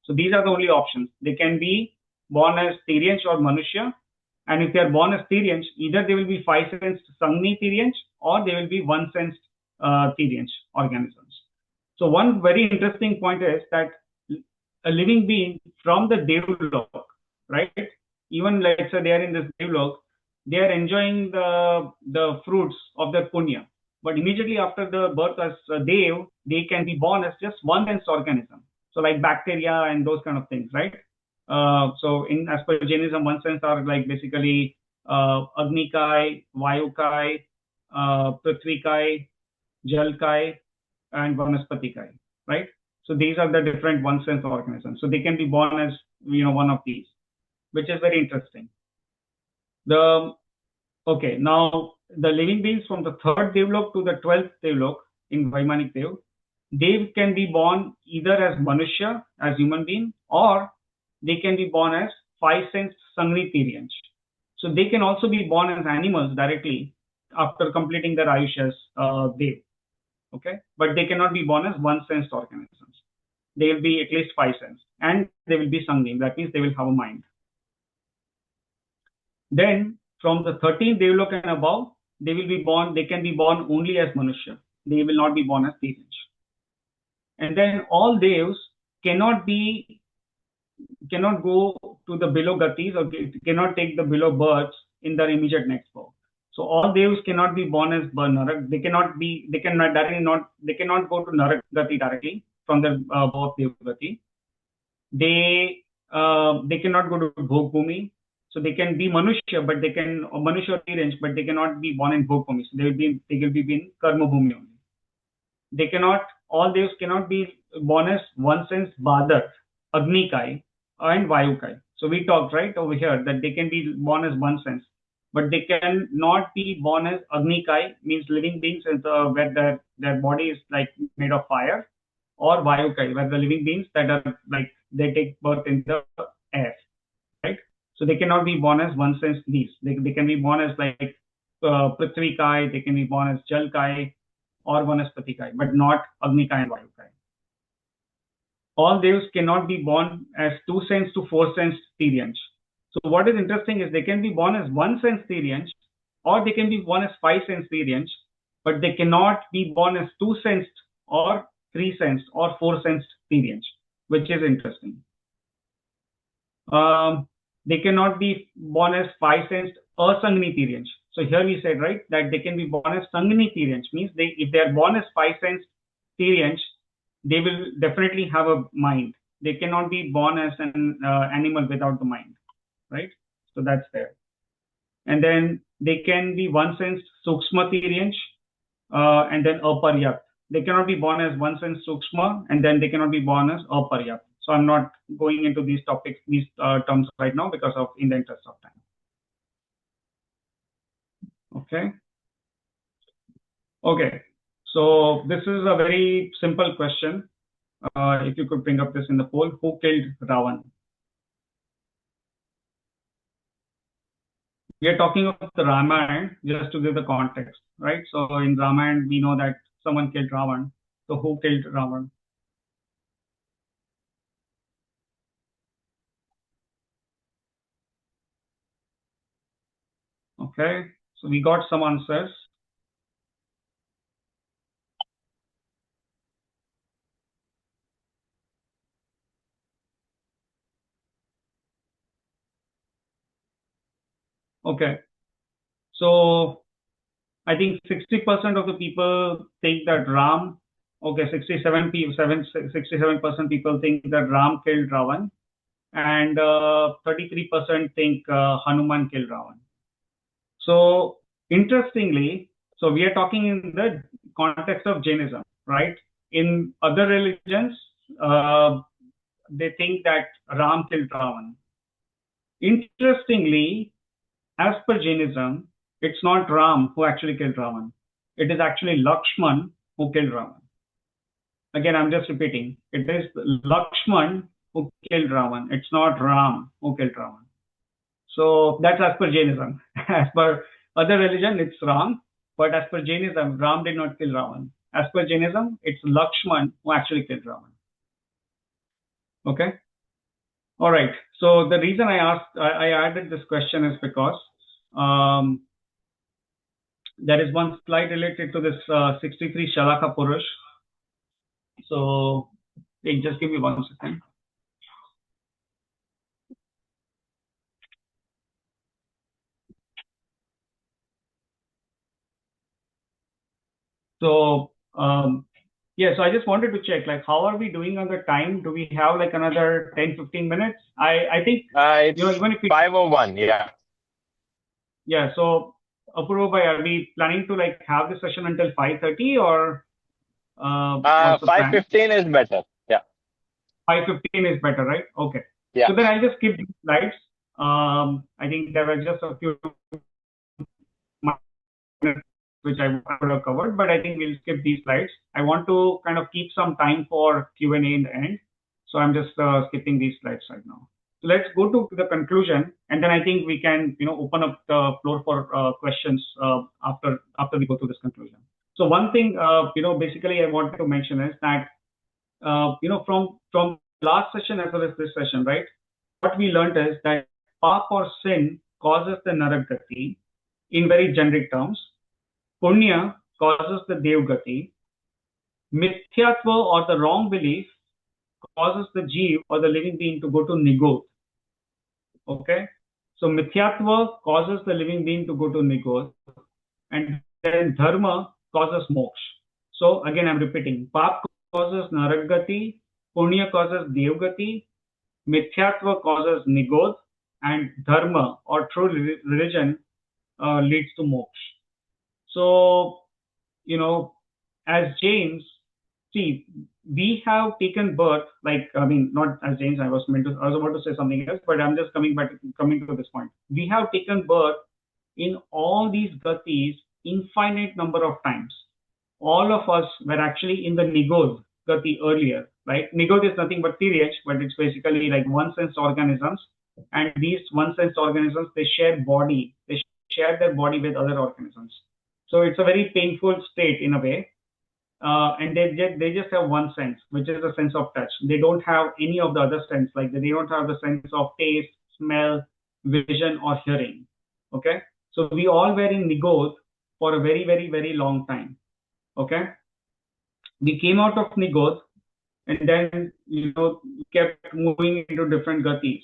So these are the only options. They can be born as Tiryansh or Manushya, and if they are born as Tiryansh, either they will be 5 sensed Sangni Tiryansh or they will be one sensed Tiryansh organisms. So one very interesting point is that a living being from the Devlok, right? Even let's say they are in this Devlok, they are enjoying the fruits of their punya. But immediately after the birth as a Dev, they can be born as just one sensed organism. So like bacteria and those kind of things, right? So as per Jainism, one sense are like basically Agnikai, Vayukai, Prithvikai, Jalkai, and Vanaspatikai, right? So these are the different one sense organisms. So they can be born as one of these. which is very interesting. Okay, now the living beings from the third Devlok to the 12th Devlok in Vaimanik Dev, they can be born either as Manushya, as human being, or they can be born as five-sensed Sangri Tiryans. So they can also be born as animals directly after completing their Ayush as Dev. Okay, but they cannot be born as one-sensed organisms. They will be at least five-sensed, and they will be Sangri. That means they will have a mind. Then from the 13th Devlok and above, they can be born only as Manushya. They will not be born as Tiryans. And then all Devs cannot go to the below Gatis or cannot take the below births in their immediate next birth. So all Devs cannot be born as Narak. They cannot go to Narak Gati directly from the birth Dev Gati. They cannot go to Bhog Bhumi. So they can be Manushya, but Manushya or Tiryans, but they cannot be born in Bhog Bhumi. So they will be in Karma Bhumi only. All Devs cannot be born as one sense Badar, Agnikai, and Vayukai. So we talked right over here that they can be born as one sense, but they cannot be born as Agnikai, means living beings where their body is like made of fire, or Vayukai, where the living beings that are like they take birth in the air, right? So they cannot be born as one sense these. They can be born as like Prithvi Kai, they can be born as Jal Kai, or Vanaspati Kai, but not Agni Kai and Vayu Kai. All Devs cannot be born as two sense to four sense Tiryans. So what is interesting is they can be born as one sense Tiryans, or they can be born as five sense Tiryans, but they cannot be born as two sensed or three sensed or four sensed Tiryans, which is interesting. They cannot be born as five sensed Asangni Tiryans. So here we said, right, that they can be born as Sangni Tiryans, means if they are born as five sensed Tiryans, they will definitely have a mind. They cannot be born as an animal without the mind, right? So that's there. And then they can be one sensed Sukshma Tiryans and then Aparyat. They cannot be born as one sense Sukshma, and then they cannot be born as Aparyat. So I'm not going into these topics, these terms right now because of in the interest of time. Okay. Okay. So this is a very simple question. If you could bring up this in the poll, who killed Ravan? We are talking about the Ramayana just to give the context, right? So in Ramayana, we know that someone killed Ravan. So who killed Ravan? Okay. So we got some answers. Okay. So I think 60% of the people think that Ram, okay, 67% people think that Ram killed Ravan, and 33% think Hanuman killed Ravan. So interestingly, so we are talking in the context of Jainism, right? In other religions, they think that Ram killed Ravan. Interestingly, as per Jainism, it's not Ram who actually killed Ravan. It is actually Lakshman who killed Ravan. Again, I'm just repeating. It is Lakshman who killed Ravan. It's not Ram who killed Ravan. So that's as per Jainism. As per other religion, it's Ram. But as per Jainism, Ram did not kill Ravan. As per Jainism, it's Lakshman who actually killed Ravan. Okay. All right. So the reason I added this question is because there is one slide related to this 63 Shalaka Purush. So just give me 1 second. So yeah, so I just wanted to check, like, how are we doing on the time? Do we have like another 10-15 minutes? I think It's even if we 5:01, yeah. Yeah, so Apurva bhai, are we planning to like have the session until 5:30 or what's the plan? 5:15 is better. Yeah. 5:15 is better, right? Okay. Yeah. So then I'll just skip these slides. I think there were just a few which I would have covered, but I think we'll skip these slides. I want to kind of keep some time for Q&A in the end. So I'm just skipping these slides right now. So let's go to the conclusion, and then I think we can, open up the floor for questions after we go through this conclusion. So one thing, basically I wanted to mention is that, from last session as well as this session, right? What we learned is that pap or sin causes the Naragati in very generic terms. Punya causes the Devgati. Mithyatva or the wrong belief causes the Jeev or the living being to go to Nigodh. Okay? So Mithyatva causes the living being to go to Nigodh, and then Dharma causes moksha. So again, I'm repeating. Pap causes Naragati, Punya causes Devgati, Mithyatva causes Nigodh, and Dharma or true religion leads to moksha. So, as Jains, see, we have taken birth, not as Jains, I was about to say something else, but I'm just coming to this point. We have taken birth in all these gatis infinite number of times. All of us were actually in the Nigodh gati earlier, right? Nigodh is nothing but Tirech, but it's basically like one-sensed organisms. And these one-sensed organisms, they share body. They share their body with other organisms. So it's a very painful state in a way. And they just have one sense, which is the sense of touch. They don't have any of the other sense, like they don't have the sense of taste, smell, vision, or hearing. Okay? So we all were in Nigodh for a very, very, very long time. Okay? We came out of Nigodh and then, kept moving into different gatis.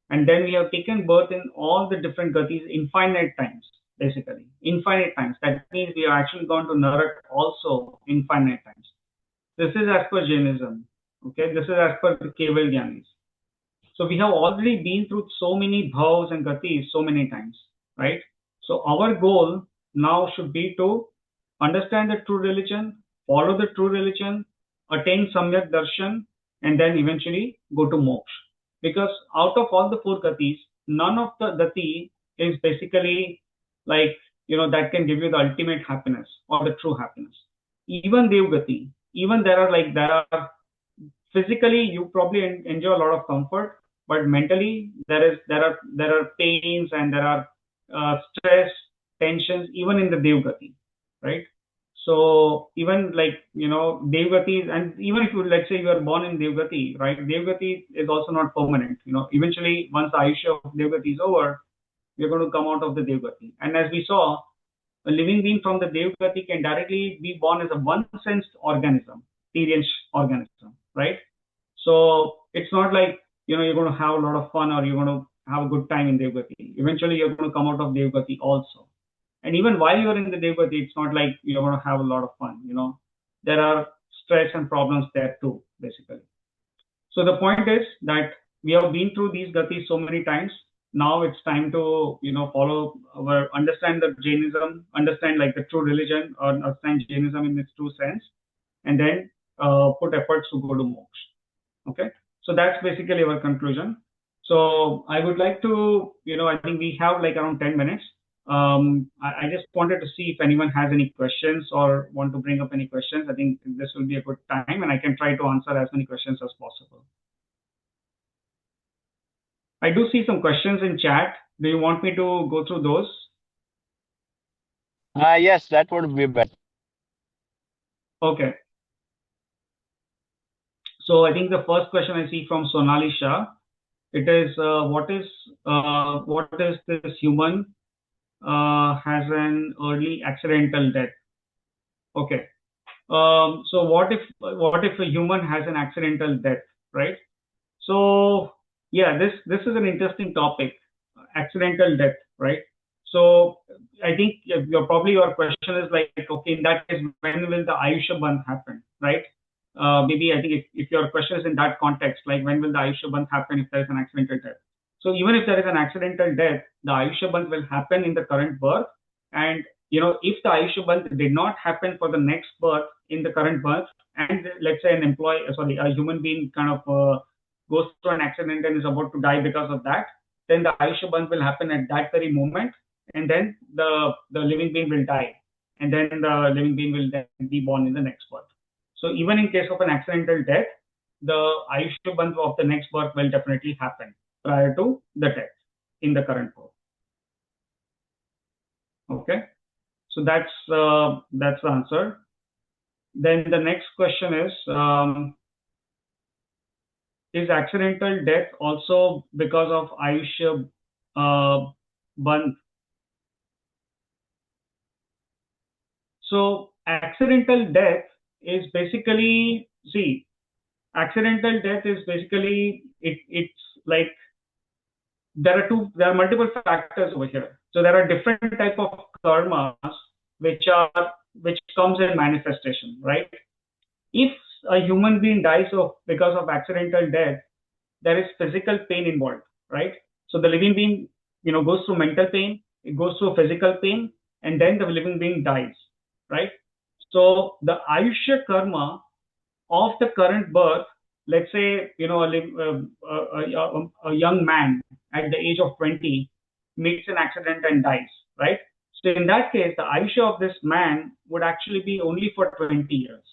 And then we have taken birth in all the different gatis infinite times, basically. Infinite times. That means we have actually gone to Narak also infinite times. This is as per Jainism. Okay, this is as per the Keval Gyanis. So we have already been through so many bhavs and gatis so many times, right? So our goal now should be to understand the true religion, follow the true religion, attain Samyak Darshan, and then eventually go to moksha. Because out of all the four gatis, none of the gati is basically like, that can give you the ultimate happiness or the true happiness. Even Devgati, even there are physically you probably enjoy a lot of comfort, but mentally there are pains and there are stress, tensions, even in the Devgati, right? So even Devgati, and even if let's say you are born in Devgati, right? Devgati is also not permanent. Eventually once the Ayushya of Devgati is over, we're going to come out of the Devgati. And as we saw, a living being from the Devgati can directly be born as a one-sensed organism, experienced organism, right? So it's not like, you're going to have a lot of fun or you're going to have a good time in Devgati. Eventually, you're going to come out of Devgati also. And even while you're in the Devgati, it's not like you're going to have a lot of fun. There are stress and problems there too, basically. So the point is that we have been through these gatis so many times. Now it's time to, understand the Jainism, understand like the true religion, or understand Jainism in its true sense, and then put efforts to go to moksha. Okay, so that's basically our conclusion. So I would like to, I think we have like around 10 minutes. I just wanted to see if anyone has any questions or want to bring up any questions. I think this will be a good time and I can try to answer as many questions as possible. I do see some questions in chat. Do you want me to go through those? Yes, that would be better. Okay. So I think the first question I see from Sonali Shah. It is what is this human has an early accidental death? Okay. So what if a human has an accidental death, right? So yeah, this is an interesting topic, accidental death, right? So I think your question is like, okay, in that case, when will the Ayushya Bandh happen, right? Maybe I think if your question is in that context, like when will the Ayushya Bandh happen if there is an accidental death? So even if there is an accidental death, the Ayushya Bandh will happen in the current birth. And if the Ayushya Bandh did not happen for the next birth in the current birth, and let's say a human being kind of goes through an accident and is about to die because of that, then the Ayushya Bandh will happen at that very moment, and then the living being will die, and then the living being will then be born in the next birth. So even in case of an accidental death, the Ayushya Bandh of the next birth will definitely happen prior to the death in the current birth. Okay, so that's the answer. Then the next question is accidental death also because of Ayushya Bandh? So accidental death is basically, accidental death is basically, it's like there are multiple factors over here. So there are different type of karmas which comes in manifestation, right? If a human being dies because of accidental death, there is physical pain involved, right? So the living being, goes through mental pain, it goes through physical pain, and then the living being dies, right? So the Ayushya karma of the current birth, let's say, a young man at the age of 20 meets an accident and dies, right? So in that case, the Ayushya of this man would actually be only for 20 years,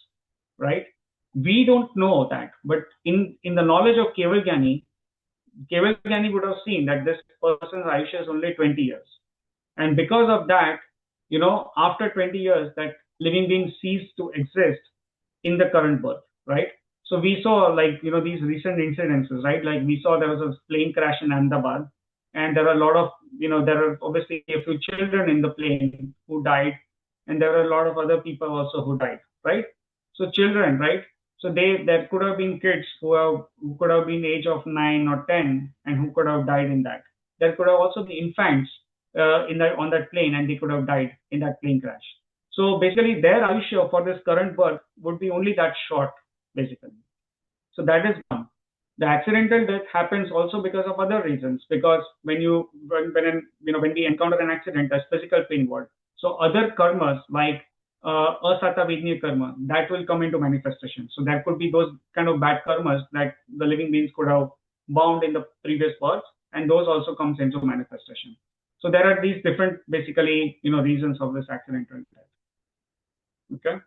right? We don't know that, but in the knowledge of Keval Gyani would have seen that this person's Ayushya is only 20 years. And because of that, after 20 years, that living being ceased to exist in the current birth, right? So we saw these recent incidences, right? Like we saw there was a plane crash in Ahmedabad, and there are a lot of, there are obviously a few children in the plane who died, and there are a lot of other people also who died, right? So children, right? So there could have been kids who could have been age of 9 or 10 and who could have died in that. There could have also been infants on that plane, and they could have died in that plane crash. So basically, their Ayushya for this current birth would be only that short, basically. So that is one. The accidental death happens also because of other reasons. Because when we encounter an accident, there's physical pain involved. So other karmas like asata vidnya karma, that will come into manifestation. So there could be those kind of bad karmas that the living beings could have bound in the previous births, and those also comes into manifestation. So there are these different, basically, reasons of this accidental death. Okay.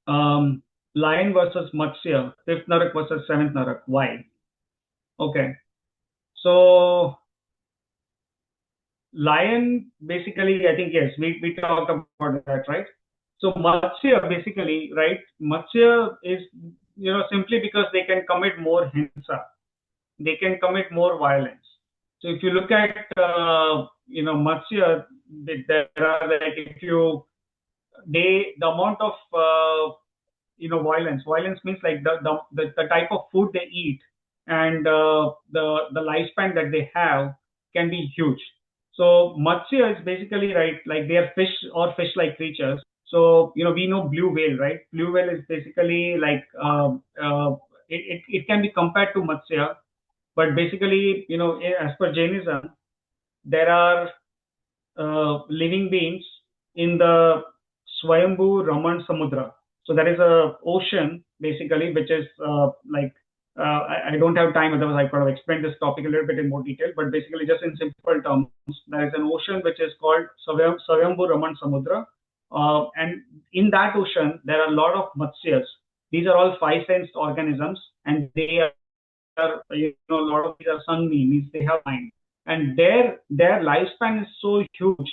Lion versus Matsya, fifth Narak versus seventh Narak. Why? Okay. So lion, basically, I think, yes, we talked about that, right? So Matsya, basically, right? Matsya is, simply because they can commit more hinsa. They can commit more violence. So if you look at, Matsya, there are the amount of violence means like the type of food they eat, and the lifespan that they have can be huge. So Matsya is basically, right, like they are fish or fish-like creatures. So we know blue whale, right? Blue whale is basically like it can be compared to Matsya, but basically, as per Jainism, there are living beings in the Swayambhu Raman Samudra. So there is a ocean, basically, which is I don't have time, otherwise I could have explained this topic a little bit in more detail, but basically just in simple terms, there is an ocean which is called Swayambhu Raman Samudra. And in that ocean, there are a lot of Matsyas. These are all five-sensed organisms, and they are, a lot of these are Sangmi, means they have mind. And their lifespan is so huge,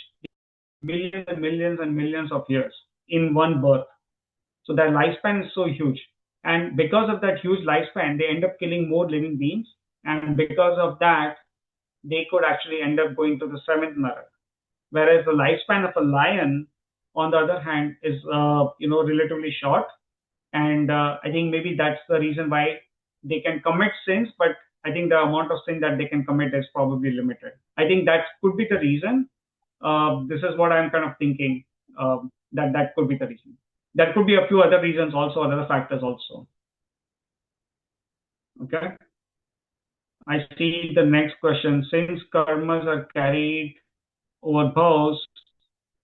millions and millions and millions of years in one birth. So their lifespan is so huge. And because of that huge lifespan, they end up killing more living beings. And because of that, they could actually end up going to the seventh Narak. Whereas the lifespan of a lion, on the other hand, is relatively short. And I think maybe that's the reason why they can commit sins, but I think the amount of sin that they can commit is probably limited. I think that could be the reason. This is what I'm kind of thinking, that could be the reason. There could be a few other reasons also, other factors also. Okay. I see the next question. Since karmas are carried over bhaus,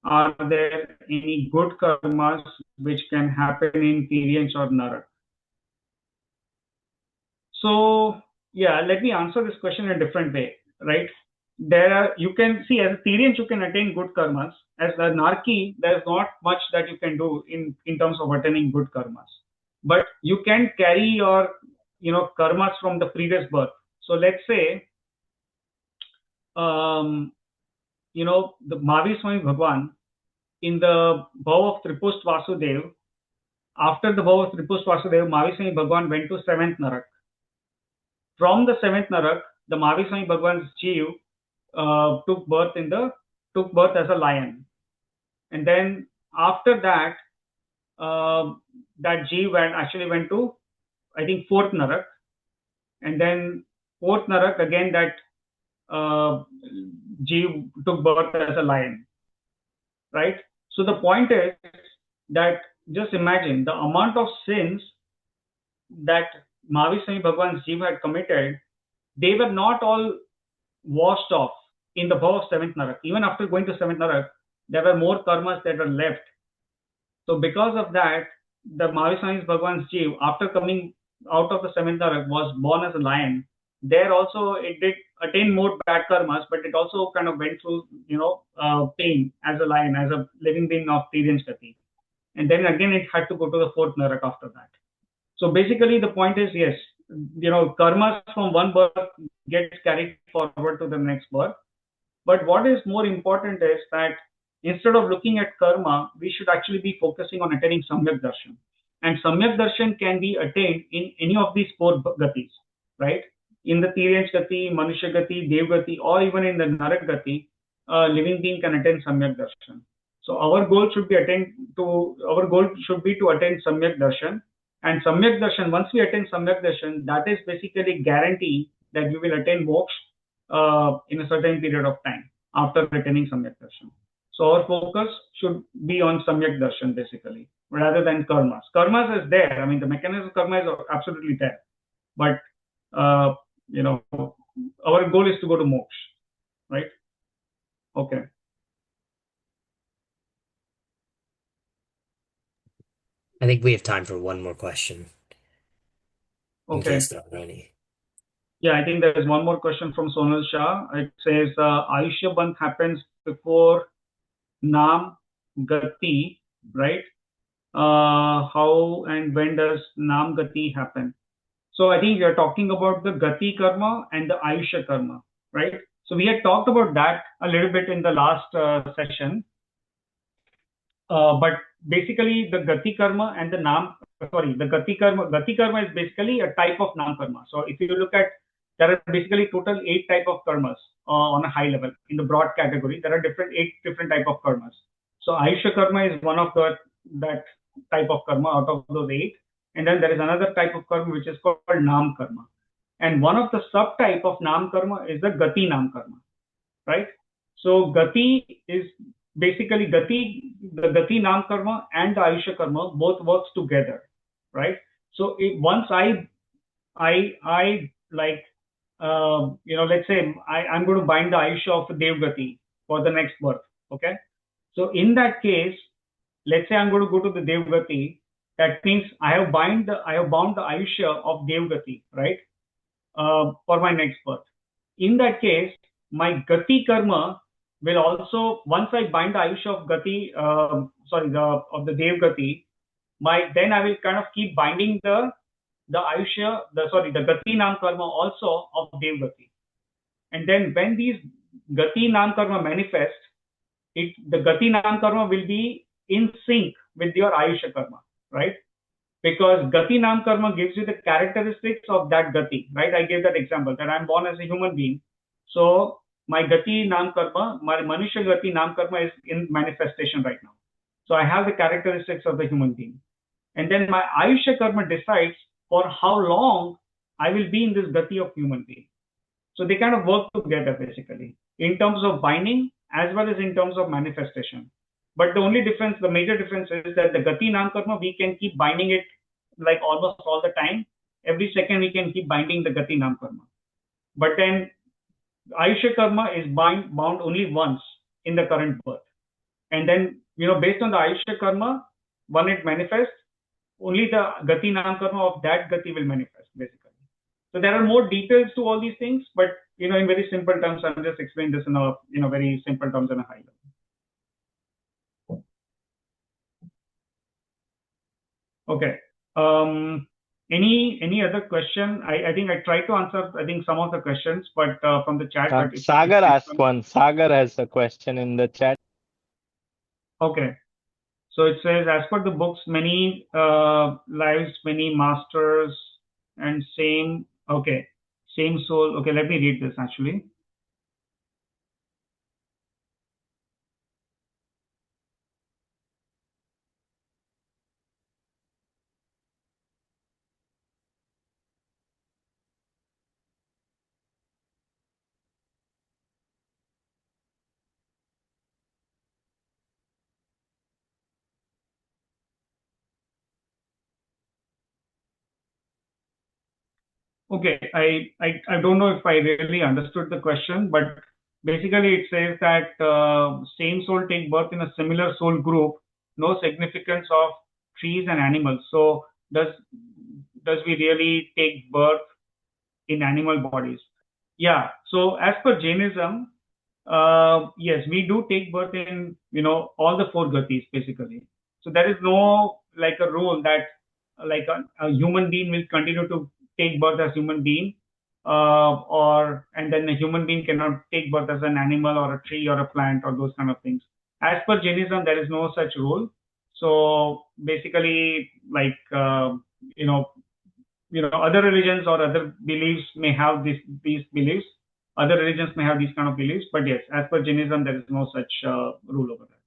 are there any good karmas which can happen in Tiryans or Narak? So Yeah, let me answer this question in a different way, right? You can see as a Tyrians, you can attain good karmas. As a Narki, there's not much that you can do in terms of attaining good karmas. But you can carry your, karmas from the previous birth. So let's say, um, the Mavi Swami Bhagwan in the vow of Tripust Vasudev, after the vow of Tripust Vasudev, Mavi Swami Bhagwan went to seventh Narak. From the seventh Narak, the Mavi Swami Bhagwan's Jeev took birth as a lion, and then after that, that Jeev actually went to, I think, fourth Narak, and then fourth Narak again that Jeev took birth as a lion, right? So the point is that just imagine the amount of sins that Mavi Swami Bhagwan's Jeev had committed. They were not all washed off in the vow of seventh Narak. Even after going to seventh Narak, there were more karmas that were left. So because of that, the Mahavishnu Bhagwan's Jeev, after coming out of the seventh Narak, was born as a lion. There also it did attain more bad karmas, but it also kind of went through, pain as a lion, as a living being of Tyrian Gati. And then again it had to go to the fourth Narak after that. So basically the point is, yes, karmas from one birth gets carried forward to the next birth. But what is more important is that instead of looking at karma, we should actually be focusing on attaining Samyak Darshan. And Samyak Darshan can be attained in any of these four gatis, right? In the Tiryans Gati, Manushya Gati, Dev Gati, or even in the Narak Gati, a living being can attain Samyak Darshan. So our goal should be to attain Samyak Darshan. And Samyak Darshan, once we attain Samyak Darshan, that is basically guarantee that we will attain moksha in a certain period of time after attaining Samyak Darshan. So our focus should be on Samyak Darshan basically, rather than karmas. Karmas is there. I mean, the mechanism of karma is absolutely there. But, our goal is to go to moksha, right? Okay. I think we have time for one more question in Okay. case there are any. Yeah, I think there is one more question from Sonal Shah. It says, Ayushya Bandh happens before Nam Gati, right? How and when does Nam Gati happen? So I think we are talking about the Gati Karma and the Ayushya Karma, right? So we had talked about that a little bit in the last session. But basically the Gati Karma and the Gati Karma is basically a type of Nam Karma. So if you look at, there are basically total 8 type of karmas on a high level. In the broad category, there are 8 different type of karmas. So Ayushya Karma is one of that type of karma out of those 8. And then there is another type of karma which is called Nam Karma. And one of the subtype of Nam Karma is the Gati Nam Karma, right? So Gati is basically the Gati Nam Karma and the Ayushya Karma both works together, right? So once I like, let's say I'm going to bind the Ayushya of Dev Gati for the next birth, okay? So in that case, let's say I'm going to go to the Dev Gati. That means I have bound the Ayushya of Dev Gati, right? For my next birth. In that case, my Gati Karma will also, once I bind the Ayushya of Gati, of the Dev Gati, then I will kind of keep binding the Ayushya, the Gati Nam Karma also of Dev Gati. And then when these Gati Nam Karma manifest, the Gati Nam Karma will be in sync with your Ayushya Karma, right? Because Gati Nam Karma gives you the characteristics of that Gati, right? I gave that example that I'm born as a human being. So my Gati Nam Karma, my Manushya Gati Nam Karma is in manifestation right now. So I have the characteristics of the human being. And then my Ayushya Karma decides for how long I will be in this Gati of human being. So they kind of work together basically in terms of binding as well as in terms of manifestation. But the major difference is that the Gati Nam Karma, we can keep binding it like almost all the time. Every second we can keep binding the Gati Nam Karma. But then Ayushya Karma is bound only once in the current birth. And then, based on the Ayushya Karma, when it manifests, only the Gati Nam Karma of that Gati will manifest basically. So there are more details to all these things, but in very simple terms, I'll just explain this in a very simple terms and a high level. Okay. Any other question? I think I tried to answer some of the questions, but from the chat. But if Sagar asked one. Sagar has a question in the chat. Okay. So it says, as per the books, many lives, many masters, and same. Okay, same soul. Okay, let me read this actually. Okay, I don't know if I really understood the question, but basically it says that same soul take birth in a similar soul group, no significance of trees and animals. So does we really take birth in animal bodies? Yeah. So as per Jainism, yes, we do take birth in all the four gatis basically. So there is no like a rule that like a human being will continue to take birth as human being, or and then a human being cannot take birth as an animal or a tree or a plant or those kind of things. As per Jainism, there is no such rule. So basically, like other religions or other beliefs may have these beliefs. Other religions may have these kind of beliefs, but yes, as per Jainism, there is no such rule over there.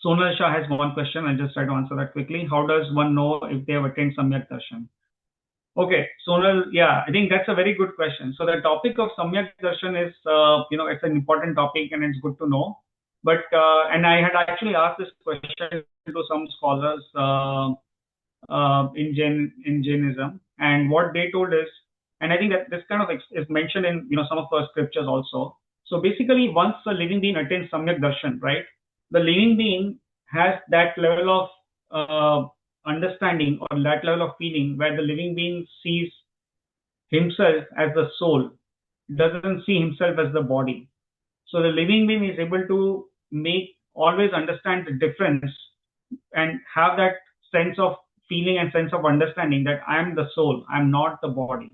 Sonal Shah has one question. I'll just try to answer that quickly. How does one know if they have attained Samyak Darshan? Okay, Sonal, yeah, I think that's a very good question. So the topic of Samyak Darshan is, it's an important topic and it's good to know. But and I had actually asked this question to some scholars in Jainism, and what they told is, and I think that this kind of is mentioned in some of the scriptures also. So basically, once a living being attains Samyak Darshan, right, the living being has that level of understanding or that level of feeling where the living being sees himself as the soul, doesn't see himself as the body. So the living being is able to make always understand the difference and have that sense of feeling and sense of understanding that I'm the soul, I'm not the body.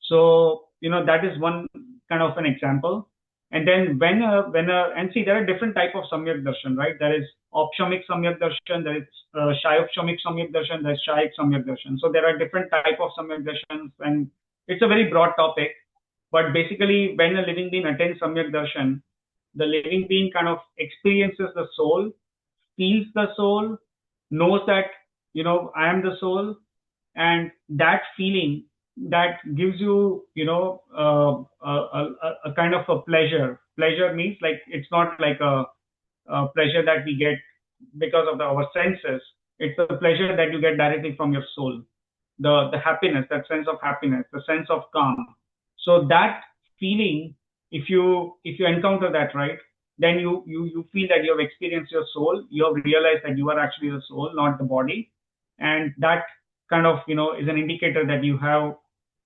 So that is one kind of an example. And then and see, there are different type of Samyak Darshan, right? There is Opshamik Samyak Darshan, there is Shayopshamik Samyak Darshan, there is Shayik Samyak Darshan. So there are different type of Samyak Darshans, and it's a very broad topic. But basically, when a living being attains Samyak Darshan, the living being kind of experiences the soul, feels the soul, knows that I am the soul, and that feeling that gives you a kind of a pleasure. Pleasure means like it's not like a pleasure that we get because of our senses. It's a pleasure that you get directly from your soul. The happiness, that sense of happiness, the sense of calm. So that feeling, if you encounter that, right, then you feel that you have experienced your soul. You have realized that you are actually the soul, not the body, and that kind of is an indicator that you have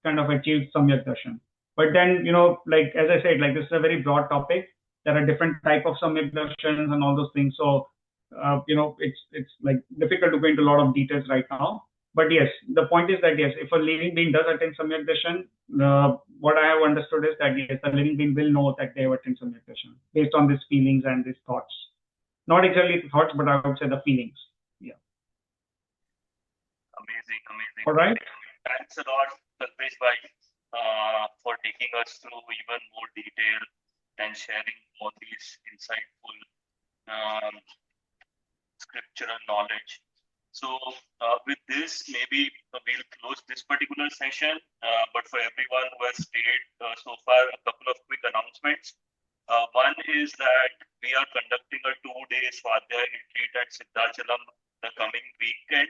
kind of achieved Samyak Darshan. But then like as I said, like this is a very broad topic. There are different type of Samyak Darshans and all those things. So it's like difficult to go into a lot of details right now. But yes, the point is that yes, if a living being does attain Samyak Darshan, what I have understood is that yes, the living being will know that they have attained Samyak Darshan based on these feelings and these thoughts. Not exactly the thoughts, but I would say the feelings. Yeah. Amazing, amazing. All right. Thanks a lot, Kalpesh bhai, for taking us through even more detail and sharing all these insightful scriptural knowledge. So with this, maybe we'll close this particular session. But for everyone who has stayed so far, a couple of quick announcements. One is that we are conducting a 2-day Swadhyay retreat at Siddhachalam the coming weekend,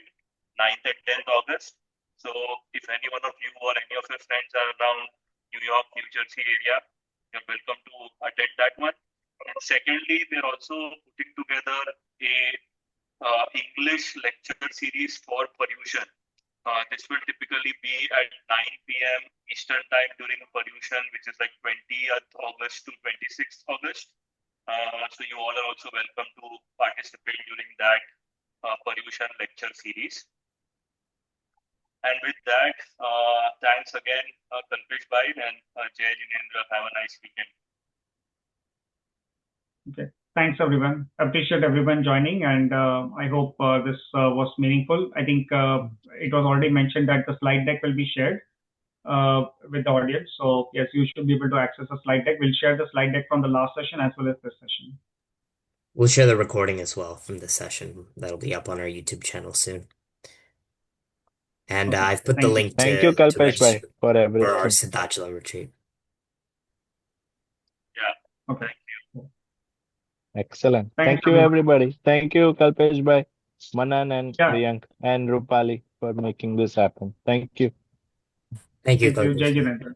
9th and 10th August. So if any one of you or any of your friends are around New York, New Jersey area, you're welcome to attend that one. And secondly, we're also putting together a English lecture series for Paryushan This will typically be at 9 p.m. Eastern time during Paryushan, which is like 20th August to 26th August. So you all are also welcome to participate during that Paryushan lecture series. And with that, thanks again, Kalpesh Bhai and Jai Jinendra. Have a nice weekend. Okay. Thanks, everyone. Appreciate everyone joining, and I hope this was meaningful. I think it was already mentioned that the slide deck will be shared with the audience. So yes, you should be able to access the slide deck. We'll share the slide deck from the last session as well as this session. We'll share the recording as well from this session. That'll be up on our YouTube channel soon. And Okay. I've put the Thank you. link Thank you, to Kalpesh bhai, register for for our everything. Siddhachala retreat. Yeah. Okay. Thank you. Excellent. Thanks, Thank you, everyone. everybody. Thank you, Kalpesh bhai, Manan and Yeah. Priyank and Rupali for making this happen. Thank you. Thank you, Thank you, Jai Kalpesh. Jinendra.